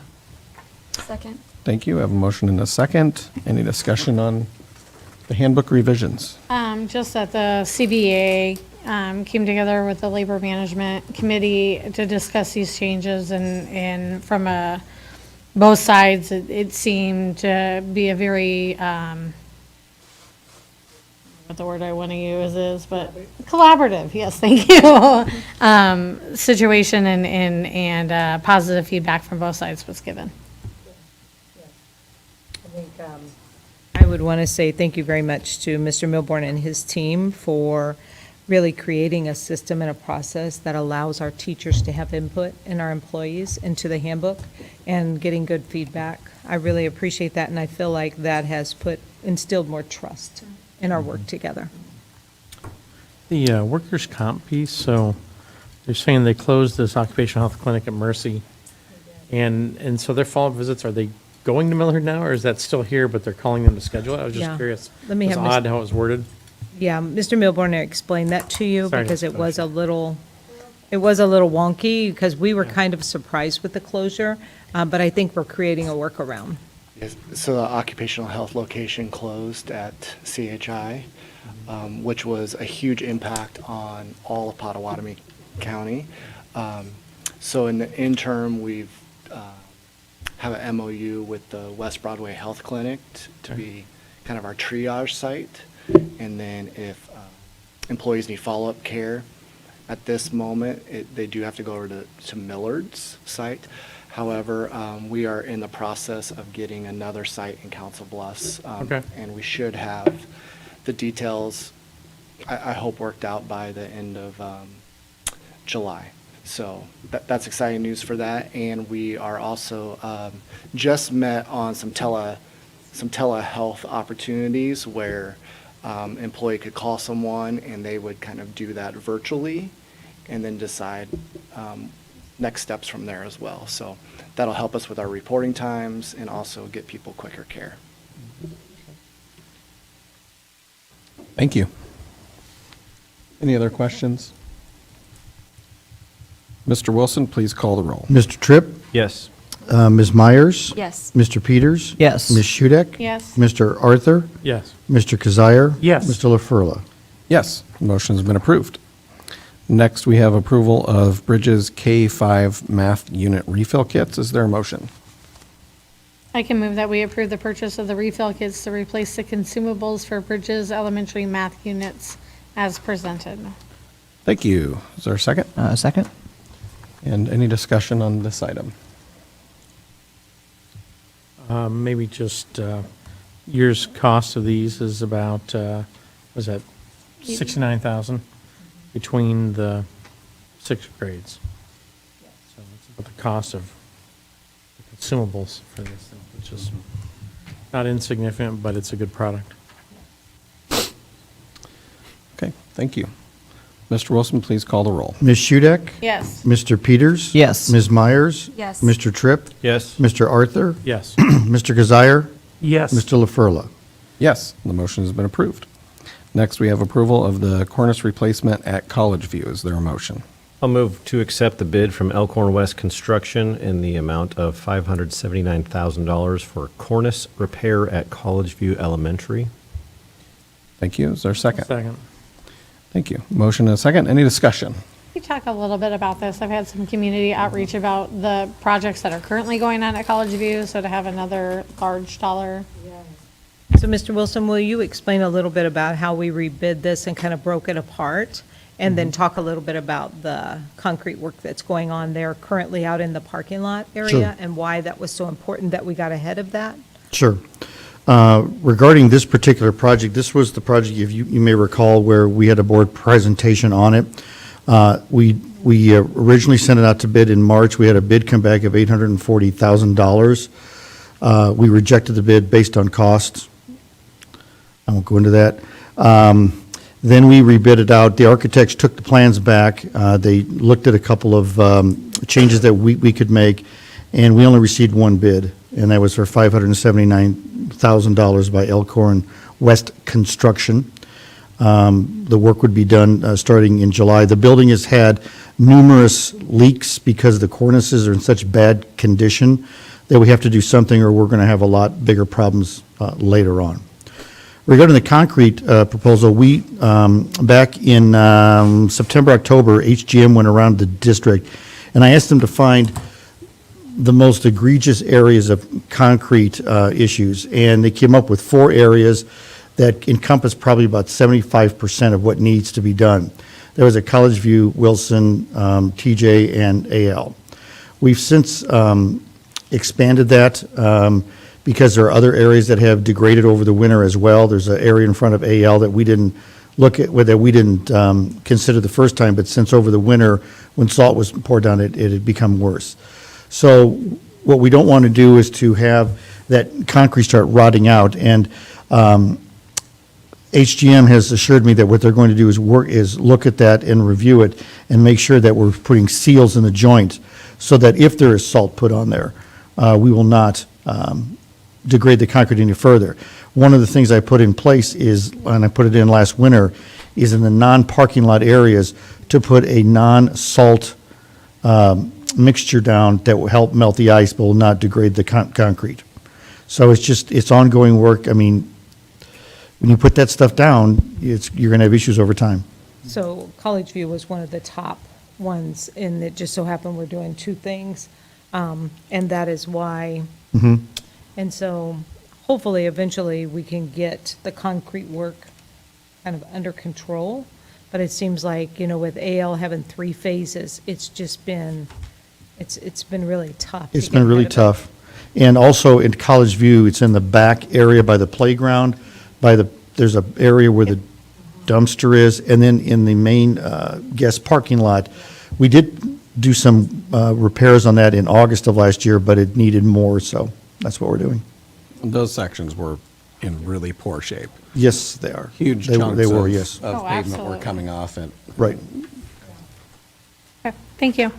Second. Thank you. I have a motion and a second. Any discussion on the handbook revisions? Just that the CBA came together with the Labor Management Committee to discuss these changes, and from both sides, it seemed to be a very, what the word I want to use is, but collaborative, yes, thank you, situation, and positive feedback from both sides was given. I would want to say thank you very much to Mr. Milborn and his team for really creating a system and a process that allows our teachers to have input and our employees into the handbook and getting good feedback. I really appreciate that, and I feel like that has instilled more trust in our work together. The workers' comp piece, so they're saying they closed this occupational health clinic at Mercy. And so their follow-up visits, are they going to Millard now, or is that still here, but they're calling them to schedule it? I was just Yeah. curious. Let me It's have Ms. odd how it was worded. Yeah, Mr. Milborn explained that to you Sorry to because it finish. was a little wonky because we were kind of surprised with the closure, but I think we're creating a workaround. Yes, so the occupational health location closed at CHI, which was a huge impact on all of Pottawatomie County. So in the interim, we've have an MOU with the West Broadway Health Clinic to be kind of our triage site. And then if employees need follow-up care, at this moment, they do have to go over to Millard's site. However, we are in the process of getting another site in Council Bluffs. Okay. And we should have the details, I hope, worked out by the end of July. So that's exciting news for that. And we are also just met on some telehealth opportunities where employee could call someone and they would kind of do that virtually and then decide next steps from there as well. So that'll help us with our reporting times and also get people quicker care. Thank you. Any other questions? Mr. Wilson, please call the roll. Mr. Tripp? Yes. Ms. Myers? Yes. Mr. Peters? Yes. Ms. Shudek? Yes. Mr. Arthur? Yes. Mr. Kazire? Yes. Mr. LaFurla? Yes, the motion has been approved. Next, we have approval of Bridges K-5 math unit refill kits. Is there a motion? I can move that we approve the purchase of the refill kits to replace the consumables for Bridges Elementary math units as presented. Thank you. Is there a second? Second? And any discussion on this item? Maybe just year's cost of these is about, was that 69,000 between the 6 grades? So it's about the cost of the consumables for this thing, which is not insignificant, but it's a good product. Okay, thank you. Mr. Wilson, please call the roll. Ms. Shudek? Yes. Mr. Peters? Yes. Ms. Myers? Yes. Mr. Tripp? Yes. Mr. Arthur? Yes. Mr. Kazire? Yes. Mr. LaFurla? Yes, the motion has been approved. Next, we have approval of the cornice replacement at College View. Is there a motion? I'll move to accept the bid from Elkhorn West Construction in the amount of $579,000 for cornice repair at College View Elementary. Thank you. Is there a second? Second. Thank you. Motion and a second. Any discussion? Can you talk a little bit about this? I've had some community outreach about the projects that are currently going on at College View, so to have another large dollar. So, Mr. Wilson, will you explain a little bit about how we rebid this and kind of broke it apart? And then talk a little bit about the concrete work that's going on there currently out in the parking lot area? Sure. And why that was so important that we got ahead of that? Sure. Regarding this particular project, this was the project, if you may recall, where we had a board presentation on it. We originally sent it out to bid in March. We had a bid come back of $840,000. We rejected the bid based on costs. I won't go into that. Then we rebid it out. The architects took the plans back. They looked at a couple of changes that we could make, and we only received one bid, and that was for $579,000 by Elkhorn West Construction. The work would be done starting in July. The building has had numerous leaks because the cornices are in such bad condition that we have to do something, or we're going to have a lot bigger problems later on. Regarding the concrete proposal, we, back in September, October, HGM went around the district, and I asked them to find the most egregious areas of concrete issues, and they came up with 4 areas that encompass probably about 75% of what needs to be done. There was at College View, Wilson, TJ, and AL. We've since expanded that because there are other areas that have degraded over the winter as well. There's an area in front of AL that we didn't look at, that we didn't consider the first time, but since over the winter, when salt was poured down, it had become worse. So what we don't want to do is to have that concrete start rotting out, and HGM has assured me that what they're going to do is look at that and review it and make sure that we're putting seals in the joints so that if there is salt put on there, we will not degrade the concrete any further. One of the things I put in place is, and I put it in last winter, is in the non-parking lot areas to put a non-salt mixture down that will help melt the ice but will not degrade the concrete. So it's ongoing work. I mean, when you put that stuff down, you're going to have issues over time. So College View was one of the top ones, and it just so happened we're doing 2 things, and that is why. Mhm. And so hopefully, eventually, we can get the concrete work kind of under control. But it seems like, with AL having 3 phases, it's just been, it's been really tough. It's been really tough. And also in College View, it's in the back area by the playground, there's an area where the dumpster is, and then in the main guest parking lot. We did do some repairs on that in August of last year, but it needed more, so that's what we're doing. Those sections were in really poor shape. Yes, they are. Huge They chunks were, of yes. of Oh, pavement were absolutely. coming off it. Right. Okay, thank you.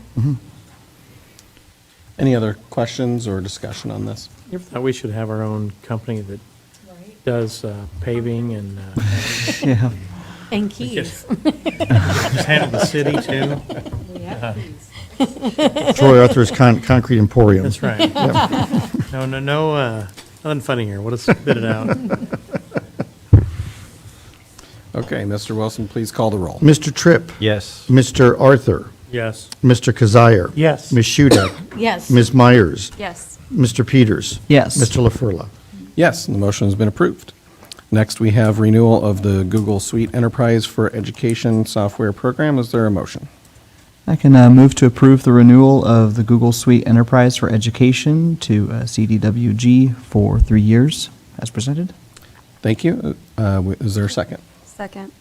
Any other questions or discussion on this? You ever thought we should have our own company that does paving and Yeah. And keys. just handle the city too? Troy Arthur's Concrete Emporium. That's right. No, nothing funny here. We'll just spit it out. Okay, Mr. Wilson, please call the roll. Mr. Tripp. Yes. Mr. Arthur. Yes. Mr. Kazire. Yes. Ms. Shudak. Yes. Ms. Myers. Yes. Mr. Peters. Yes. Mr. LaFurla. Yes, and the motion has been approved. Next, we have renewal of the Google Suite Enterprise for Education software program. Is there a motion? I can move to approve the renewal of the Google Suite Enterprise for Education to CDWG for 3 years, as presented. Thank you. Is there a second? Second.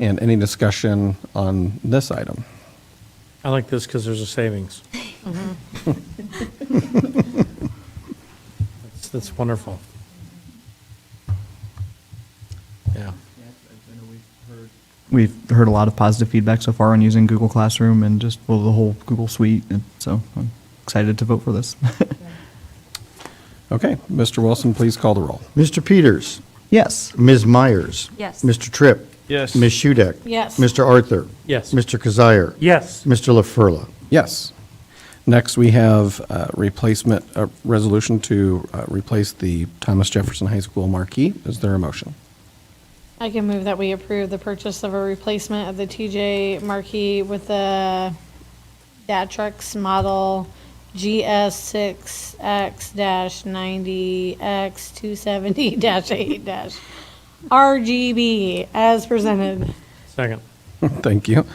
And any discussion on this item? I like this because there's a savings. That's wonderful. Yeah. We've heard a lot of positive feedback so far on using Google Classroom and just the whole Google Suite, and so I'm excited to vote for this. Okay, Mr. Wilson, please call the roll. Mr. Peters. Yes. Ms. Myers? Yes. Mr. Tripp? Yes. Ms. Shudek? Yes. Mr. Arthur? Yes. Mr. Kazire? Yes. Mr. LaFurla? Yes. Next, we have replacement, resolution to replace the Thomas Jefferson High School marquee. Is there a motion? I can move that we approve the purchase of a replacement of the TJ marquee with the Datrix model GS6X-90X270-8-RGB as presented. Second. Thank you.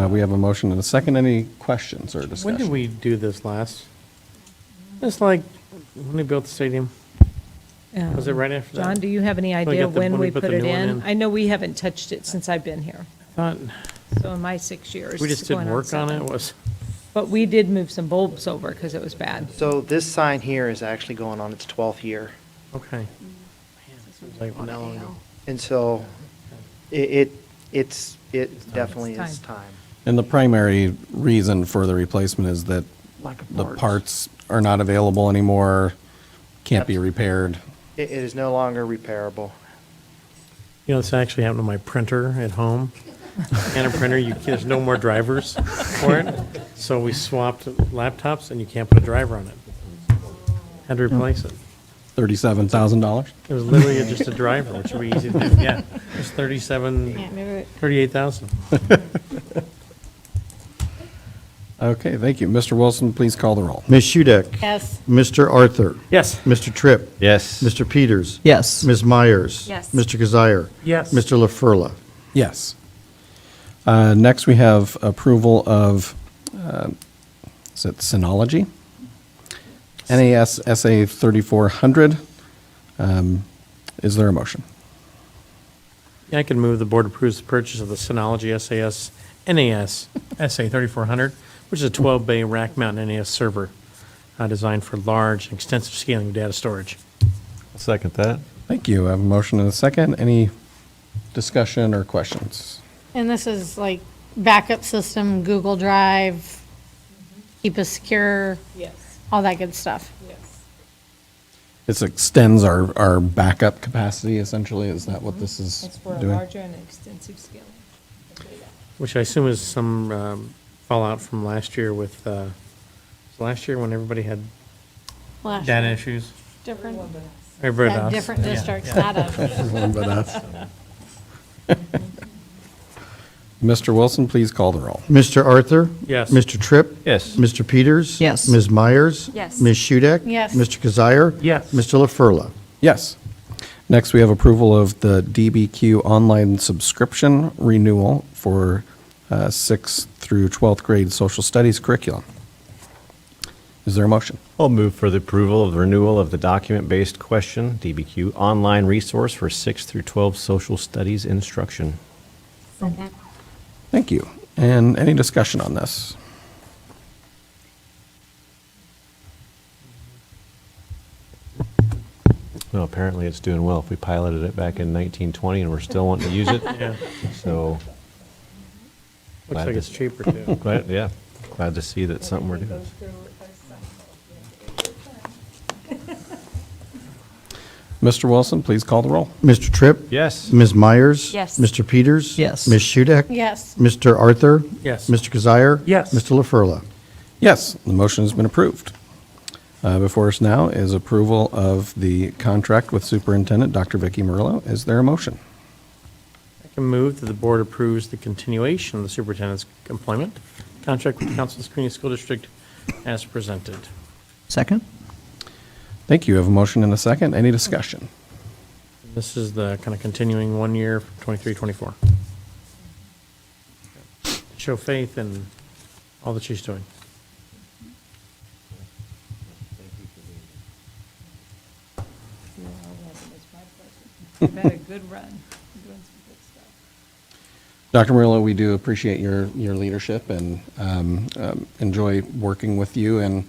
We have a motion and a second. Any questions or discussion? When did we do this last? It's like, when we built the stadium? Was it right after that? John, do you have any we idea got the- when when we we put put the it new one in? in? I know we haven't touched it since I've been here. Thought, So in my 6 years. we just going didn't work on 7. it, was, But we did move some bulbs over because it was bad. So this sign here is actually going on its 12th year. okay. Seems like that long ago. And so it definitely It's is time. time. And the primary reason for the replacement is that Lack of the parts are not available anymore, can't be repaired. It is no longer repairable. You know, this actually happened to my printer at home. And a printer, there's no more drivers for it. So we swapped laptops and you can't put a driver on it. Had to replace it. $37,000? It was literally just a driver, which would be easy to do. Yeah, it was Can't move it. 38,000. Okay, thank you. Mr. Wilson, please call the roll. Ms. Shudek? Yes. Mr. Arthur? Yes. Mr. Tripp? Yes. Mr. Peters? Yes. Ms. Myers? Yes. Mr. Kazire? Yes. Mr. LaFurla? Yes. Next, we have approval of, is it Synology? NAS SA 3400. Is there a motion? Yeah, I can move the board approves the purchase of the Synology NAS SA 3400, which is a 12-bay rack-mounted NAS server designed for large and extensive scaling of data storage. I'll second that. Thank you. I have a motion and a second. Any discussion or questions? And this is like backup system, Google Drive, keep us secure, Yes, all that good stuff. yes. This extends our backup capacity, essentially. Is that what this is It's for a doing? larger and extensive scaling of data. Which I assume is some fallout from last year with, last year when everybody had Flash. data issues? Different, Everybody yeah, else. different Yeah. districts, not us. Everyone but us. Mr. Wilson, please call the roll. Mr. Arthur? Yes. Mr. Tripp? Yes. Mr. Peters? Yes. Ms. Myers? Yes. Ms. Shudek? Yes. Mr. Kazire? Yes. Mr. LaFurla? Yes. Next, we have approval of the DBQ online subscription renewal for 6th through 12th grade social studies curriculum. Is there a motion? I'll move for the approval of the renewal of the document-based question, DBQ, online resource for 6 through 12 social studies instruction. Thank you. And any discussion on this? Well, apparently it's doing well. If we piloted it back in 1920 and we're still wanting to use it, Yeah, so. looks glad like to- it's cheaper too. Glad, yeah, glad to see that something we're doing. Mr. Wilson, please call the roll. Mr. Tripp? Yes. Ms. Myers? Yes. Mr. Peters? Yes. Ms. Shudek? Yes. Mr. Arthur? Yes. Mr. Kazire? Yes. Mr. LaFurla? Yes, the motion has been approved. Before us now is approval of the contract with Superintendent Dr. Vicki Murillo. Is there a motion? I can move that the board approves the continuation of the superintendent's employment contract with the Council Community School District as presented. Second? Thank you. I have a motion and a second. Any discussion? This is the kind of continuing 1 year, 23, 24. Show faith in all that she's doing. You've had a good run, doing some good stuff. Dr. Murillo, we do appreciate your leadership and enjoy working with you and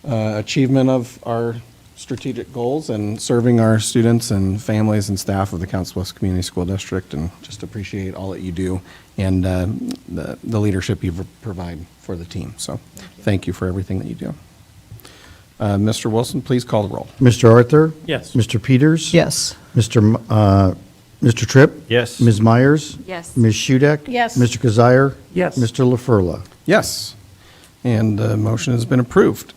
achievement of our strategic goals and serving our students and families and staff of the Council Bluffs Community School District, and just appreciate all that you do and the leadership you provide for the team. So thank you for everything that you do. Mr. Wilson, please call the roll. Mr. Arthur? Yes. Mr. Peters? Yes. Mr. Tripp? Yes. Ms. Myers? Yes. Ms. Hudak? Yes. Mr. Kazire? Yes. Mr. LaFurla? Yes, and the motion has been approved.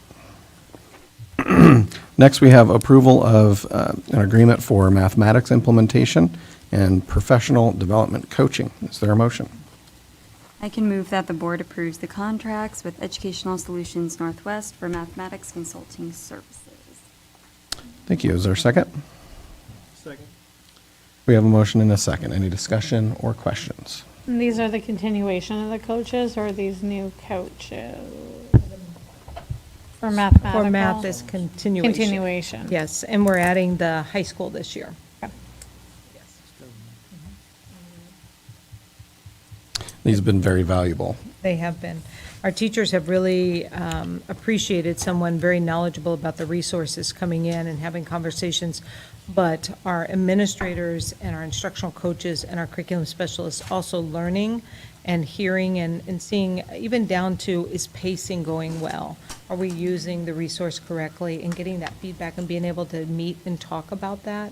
Next, we have approval of an agreement for mathematics implementation and professional development coaching. Is there a motion? I can move that the board approves the contracts with Educational Solutions Northwest for mathematics consulting services. Thank you. Is there a second? Second. We have a motion and a second. Any discussion or questions? And these are the continuation of the coaches or are these new coaches? For mathematical? For math is continuation. Continuation. Yes, and we're adding the high school this year. These have been very valuable. They have been. Our teachers have really appreciated someone very knowledgeable about the resources coming in and having conversations, but our administrators and our instructional coaches and our curriculum specialists also learning and hearing and seeing, even down to, is pacing going well? Are we using the resource correctly? And getting that feedback and being able to meet and talk about that.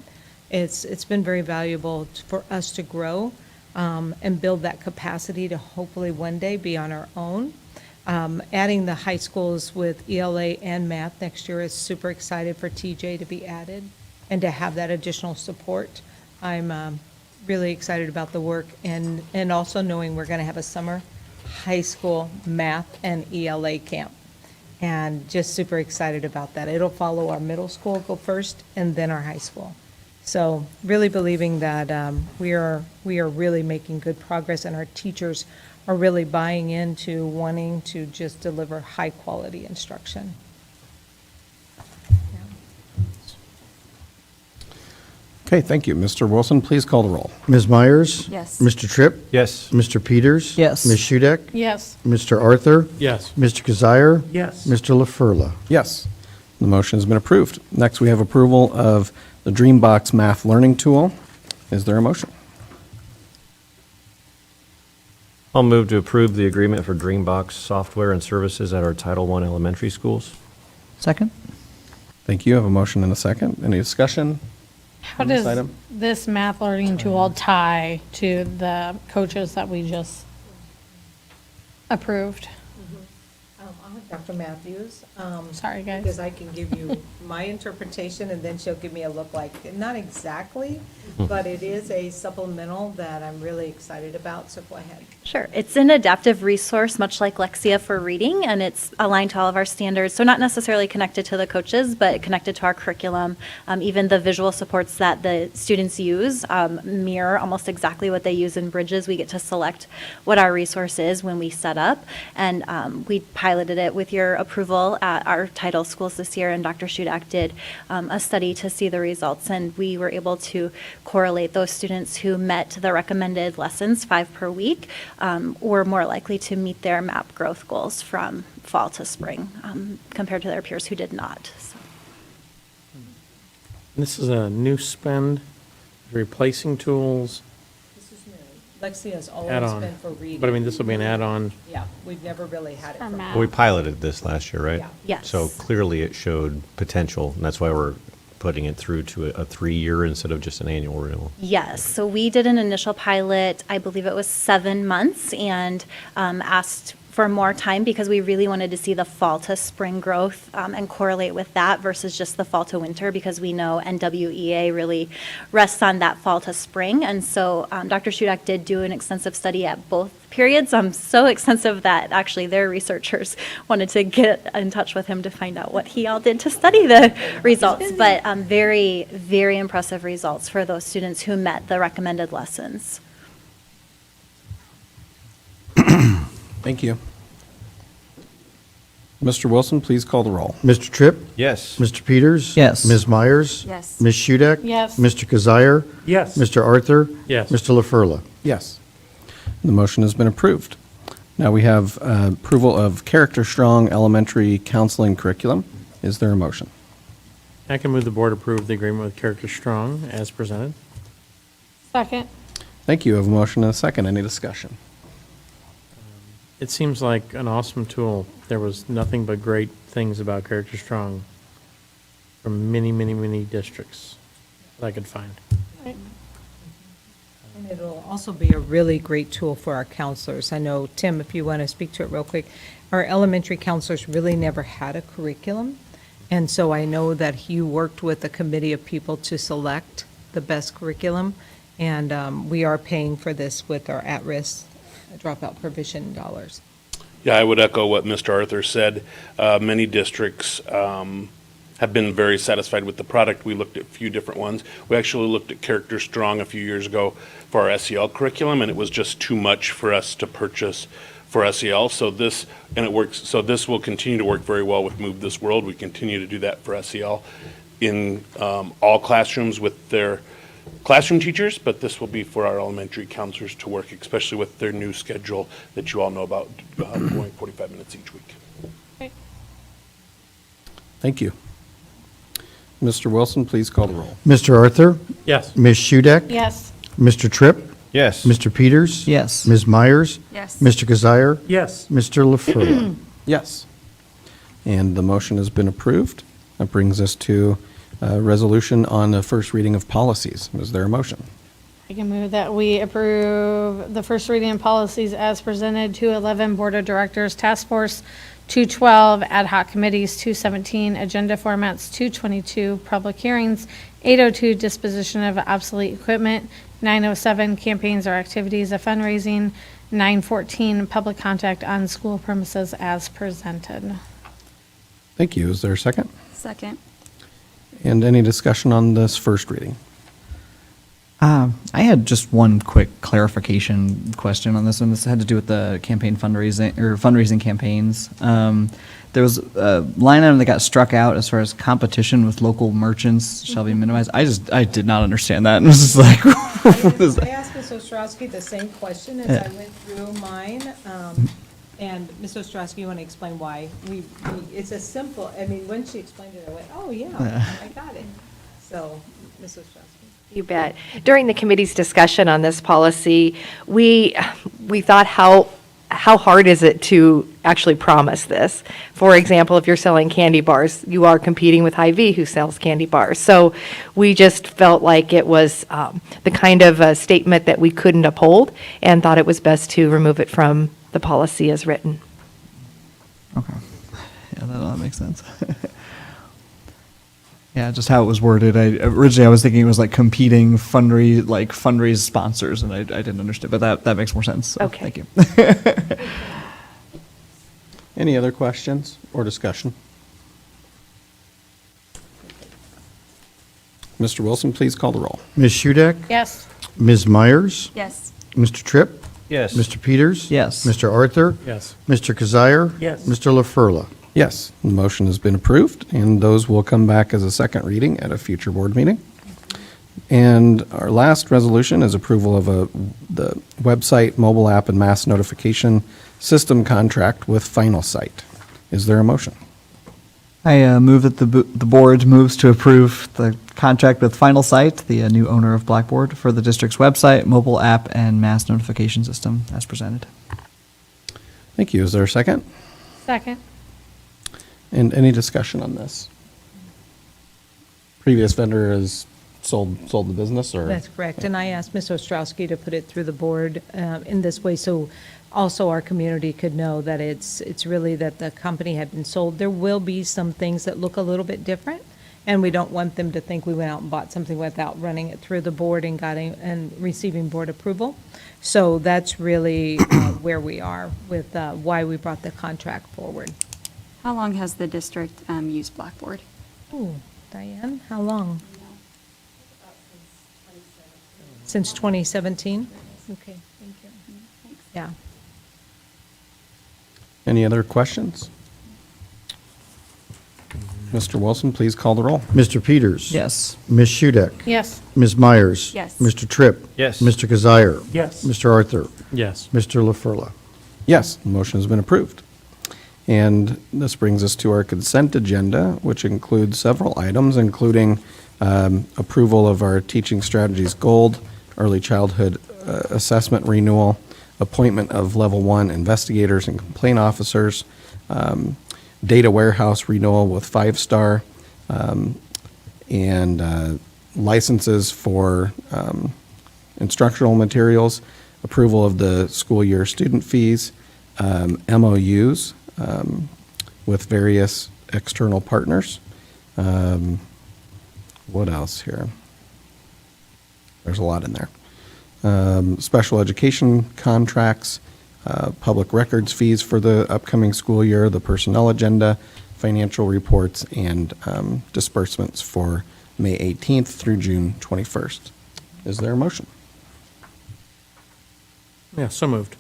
It's been very valuable for us to grow and build that capacity to hopefully one day be on our own. Adding the high schools with ELA and math next year is super excited for TJ to be added and to have that additional support. I'm really excited about the work and also knowing we're going to have a summer high school math and ELA camp. And just super excited about that. It'll follow our middle school go first and then our high school. So really believing that we are really making good progress and our teachers are really buying into wanting to just deliver high-quality instruction. Okay, thank you. Mr. Wilson, please call the roll. Ms. Myers? Yes. Mr. Tripp? Yes. Mr. Peters? Yes. Ms. Hudak? Yes. Mr. Arthur? Yes. Mr. Kazire? Yes. Mr. LaFurla? Yes, the motion has been approved. Next, we have approval of the Dreambox Math Learning Tool. Is there a motion? I'll move to approve the agreement for Dreambox software and services at our Title I elementary schools. Second? Thank you. I have a motion and a second. Any discussion? How on this does item? this math learning tool tie to the coaches that we just approved? I'll have Dr. Matthews. Sorry, guys. Because I can give you my interpretation, and then she'll give me a look like, not exactly, but it is a supplemental that I'm really excited about, so go ahead. Sure. It's an adaptive resource, much like Lexia for reading, and it's aligned to all of our standards. So not necessarily connected to the coaches, but connected to our curriculum. Even the visual supports that the students use mirror almost exactly what they use in Bridges. We get to select what our resource is when we set up, and we piloted it with your approval at our title schools this year, and Dr. Shudak did a study to see the results, and we were able to correlate those students who met the recommended lessons 5 per week were more likely to meet their MAP growth goals from fall to spring compared to their peers who did not. So. This is a new spend, replacing tools, This is new. Lexia's always add-on. been for reading. But I mean, this will be an add-on. Yeah, we've never really had it For for math. We piloted this last year, right? Yeah. Yes. So clearly it showed potential, and that's why we're putting it through to a 3-year instead of just an annual renewal. Yes, so we did an initial pilot, I believe it was 7 months, and asked for more time because we really wanted to see the fall to spring growth and correlate with that versus just the fall to winter, because we know NWEA really rests on that fall to spring. And so Dr. Shudak did do an extensive study at both periods, so extensive that actually their researchers wanted to get in touch with him to find out what he all did to study the results. But very, very impressive results for those students who met the recommended lessons. Thank you. Mr. Wilson, please call the roll. Mr. Tripp? Yes. Mr. Peters? Yes. Ms. Myers? Yes. Ms. Hudak? Yes. Mr. Kazire? Yes. Mr. Arthur? Yes. Mr. LaFurla? Yes. The motion has been approved. Now we have approval of Character Strong Elementary Counseling Curriculum. Is there a motion? I can move the board approve the agreement with Character Strong as presented. Second. Thank you. I have a motion and a second. Any discussion? It seems like an awesome tool. There was nothing but great things about Character Strong from many, many, many districts that I could find. And it'll also be a really great tool for our counselors. I know, Tim, if you want to speak to it real quick, our elementary counselors really never had a curriculum. And so I know that you worked with a committee of people to select the best curriculum. And we are paying for this with our at-risk dropout provision dollars. Yeah, I would echo what Mr. Arthur said. Many districts have been very satisfied with the product. We looked at a few different ones. We actually looked at Character Strong a few years ago for our SEL curriculum, and it was just too much for us to purchase for SEL. So this, and it works, so this will continue to work very well with Move This World. We continue to do that for SEL in all classrooms with their classroom teachers, but this will be for our elementary counselors to work, especially with their new schedule that you all know about, going 45 minutes each week. Thank you. Mr. Wilson, please call the roll. Mr. Arthur? Yes. Ms. Hudak? Yes. Mr. Tripp? Yes. Mr. Peters? Yes. Ms. Myers? Yes. Mr. Kazire? Yes. Mr. LaFurla? Yes. And the motion has been approved. That brings us to a resolution on the first reading of policies. Is there a motion? I can move that we approve the first reading of policies as presented. 211 Board of Directors Task Force, 212 Ad hoc Committees, 217 Agenda Formats, 222 Public Hearings, 802 Disposition of Obsolete Equipment, 907 Campaigns or Activities of Fundraising, 914 Public Contact on School Premises as presented. Thank you. Is there a second? Second. And any discussion on this first reading? I had just one quick clarification question on this one. This had to do with the campaign fundraising or fundraising campaigns. There was a line item that got struck out as far as competition with local merchants shall be minimized. I did not understand that. And it was just like, what is I that? asked Ms. Ostrowski the same question as Yeah. I went through mine. And Ms. Ostrowski, you want to explain why? It's a simple, I mean, when she explained it, I went, oh, yeah, I got it. So, Ms. Ostrowski. You bet. During the committee's discussion on this policy, we thought how hard is it to actually promise this? For example, if you're selling candy bars, you are competing with Hy-Vee who sells candy bars. So we just felt like it was the kind of statement that we couldn't uphold and thought it was best to remove it from the policy as written. Okay. Yeah, that makes sense. Yeah, just how it was worded. Originally I was thinking it was like competing fundraise sponsors, and I didn't understand, but that makes more sense. So, Okay. Thank you. Any other questions or discussion? Mr. Wilson, please call the roll. Ms. Hudak? Yes. Ms. Myers? Yes. Mr. Tripp? Yes. Mr. Peters? Yes. Mr. Arthur? Yes. Mr. Kazire? Yes. Mr. LaFurla? Yes, the motion has been approved, and those will come back as a second reading at a future board meeting. And our last resolution is approval of the website, mobile app, and mass notification system contract with Final Site. Is there a motion? I move that the board moves to approve the contract with Final Site, the new owner of Blackboard, for the district's website, mobile app, and mass notification system as presented. Thank you. Is there a second? Second. And any discussion on this? Previous vendor has sold the business, or? That's correct. And I asked Ms. Ostrowski to put it through the board in this way, so also our community could know that it's really that the company had been sold. There will be some things that look a little bit different, and we don't want them to think we went out and bought something without running it through the board and receiving board approval. So that's really where we are with why we brought the contract forward. How long has the district used Blackboard? Ooh, Diane, how long? Since 2017? Okay, thank you. Yeah. Any other questions? Mr. Wilson, please call the roll. Mr. Peters? Yes. Ms. Hudak? Yes. Ms. Myers? Yes. Mr. Tripp? Yes. Mr. Kazire? Yes. Mr. Arthur? Yes. Mr. LaFurla? Yes, the motion has been approved. And this brings us to our consent agenda, which includes several items, including approval of our Teaching Strategies Gold, Early Childhood Assessment Renewal, appointment of Level 1 investigators and complaint officers, data warehouse renewal with 5-star, and licenses for instructional materials, approval of the school year student fees, MOUs with various external partners. What else here? There's a lot in there. Special education contracts, public records fees for the upcoming school year, the personnel agenda, financial reports, and disbursements for May 18th through June 21st. Is there a motion? Yeah, so moved.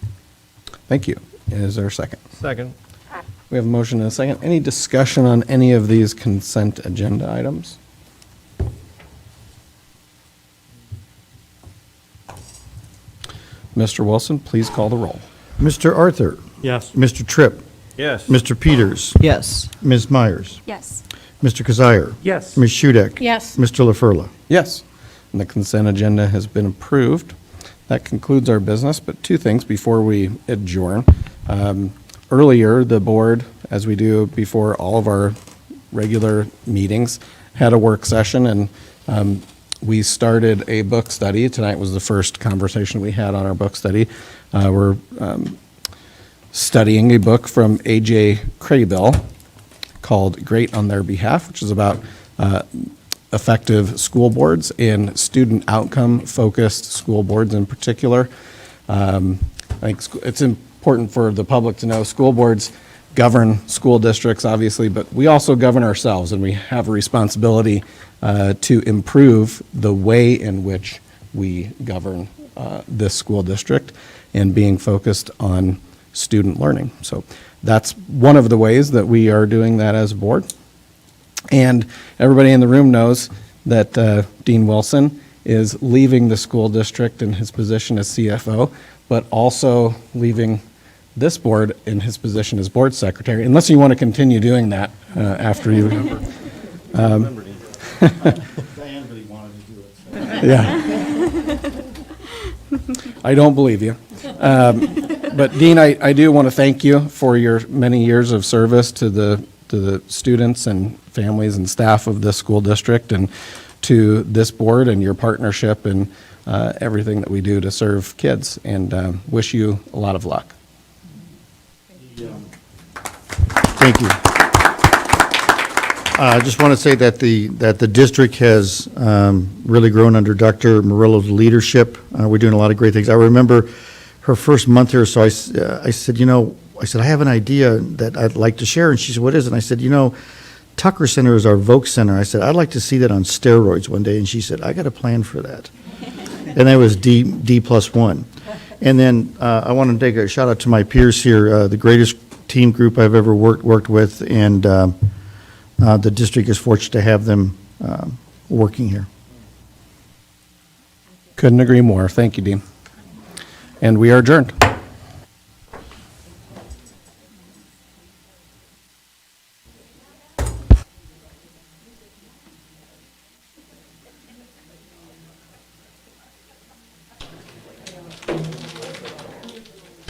Thank you. Is there a second? Second. We have a motion and a second. Any discussion on any of these consent agenda items? Mr. Wilson, please call the roll. Mr. Arthur? Yes. Mr. Tripp? Yes. Mr. Peters? Yes. Ms. Myers? Yes. Mr. Kazire? Yes. Ms. Shudek? Yes. Mr. LaFurla? Yes, and the consent agenda has been approved. That concludes our business, but two things before we adjourn. Earlier, the board, as we do before all of our regular meetings, had a work session, and we started a book study. Tonight was the first conversation we had on our book study. We're studying a book from A.J. Craybill called Great on Their Behalf, which is about effective school boards and student outcome-focused school boards in particular. I think it's important for the public to know school boards govern school districts, obviously, but we also govern ourselves, and we have a responsibility to improve the way in which we govern this school district and being focused on student learning. So that's one of the ways that we are doing that as a board. And everybody in the room knows that Dean Wilson is leaving the school district in his position as CFO, but also leaving this board in his position as board secretary, unless you want to continue doing that after you. Diane really wanted to do it. Yeah. I don't believe you. But Dean, I do want to thank you for your many years of service to the students and families and staff of this school district, and to this board and your partnership and everything that we do to serve kids, and wish you a lot of luck. Thank you. I just want to say that the district has really grown under Dr. Murillo's leadership. We're doing a lot of great things. I remember her first month here, so I said, I have an idea that I'd like to share, and she said, what is it? And I said, Tucker Center is our Voc Center. I said, I'd like to see that on steroids one day, and she said, I got a plan for that. And that was D+1. And then I want to take a shout out to my peers here, the greatest team group I've ever worked with, and the district is fortunate to have them working here. Couldn't agree more. Thank you, Dean. And we are adjourned.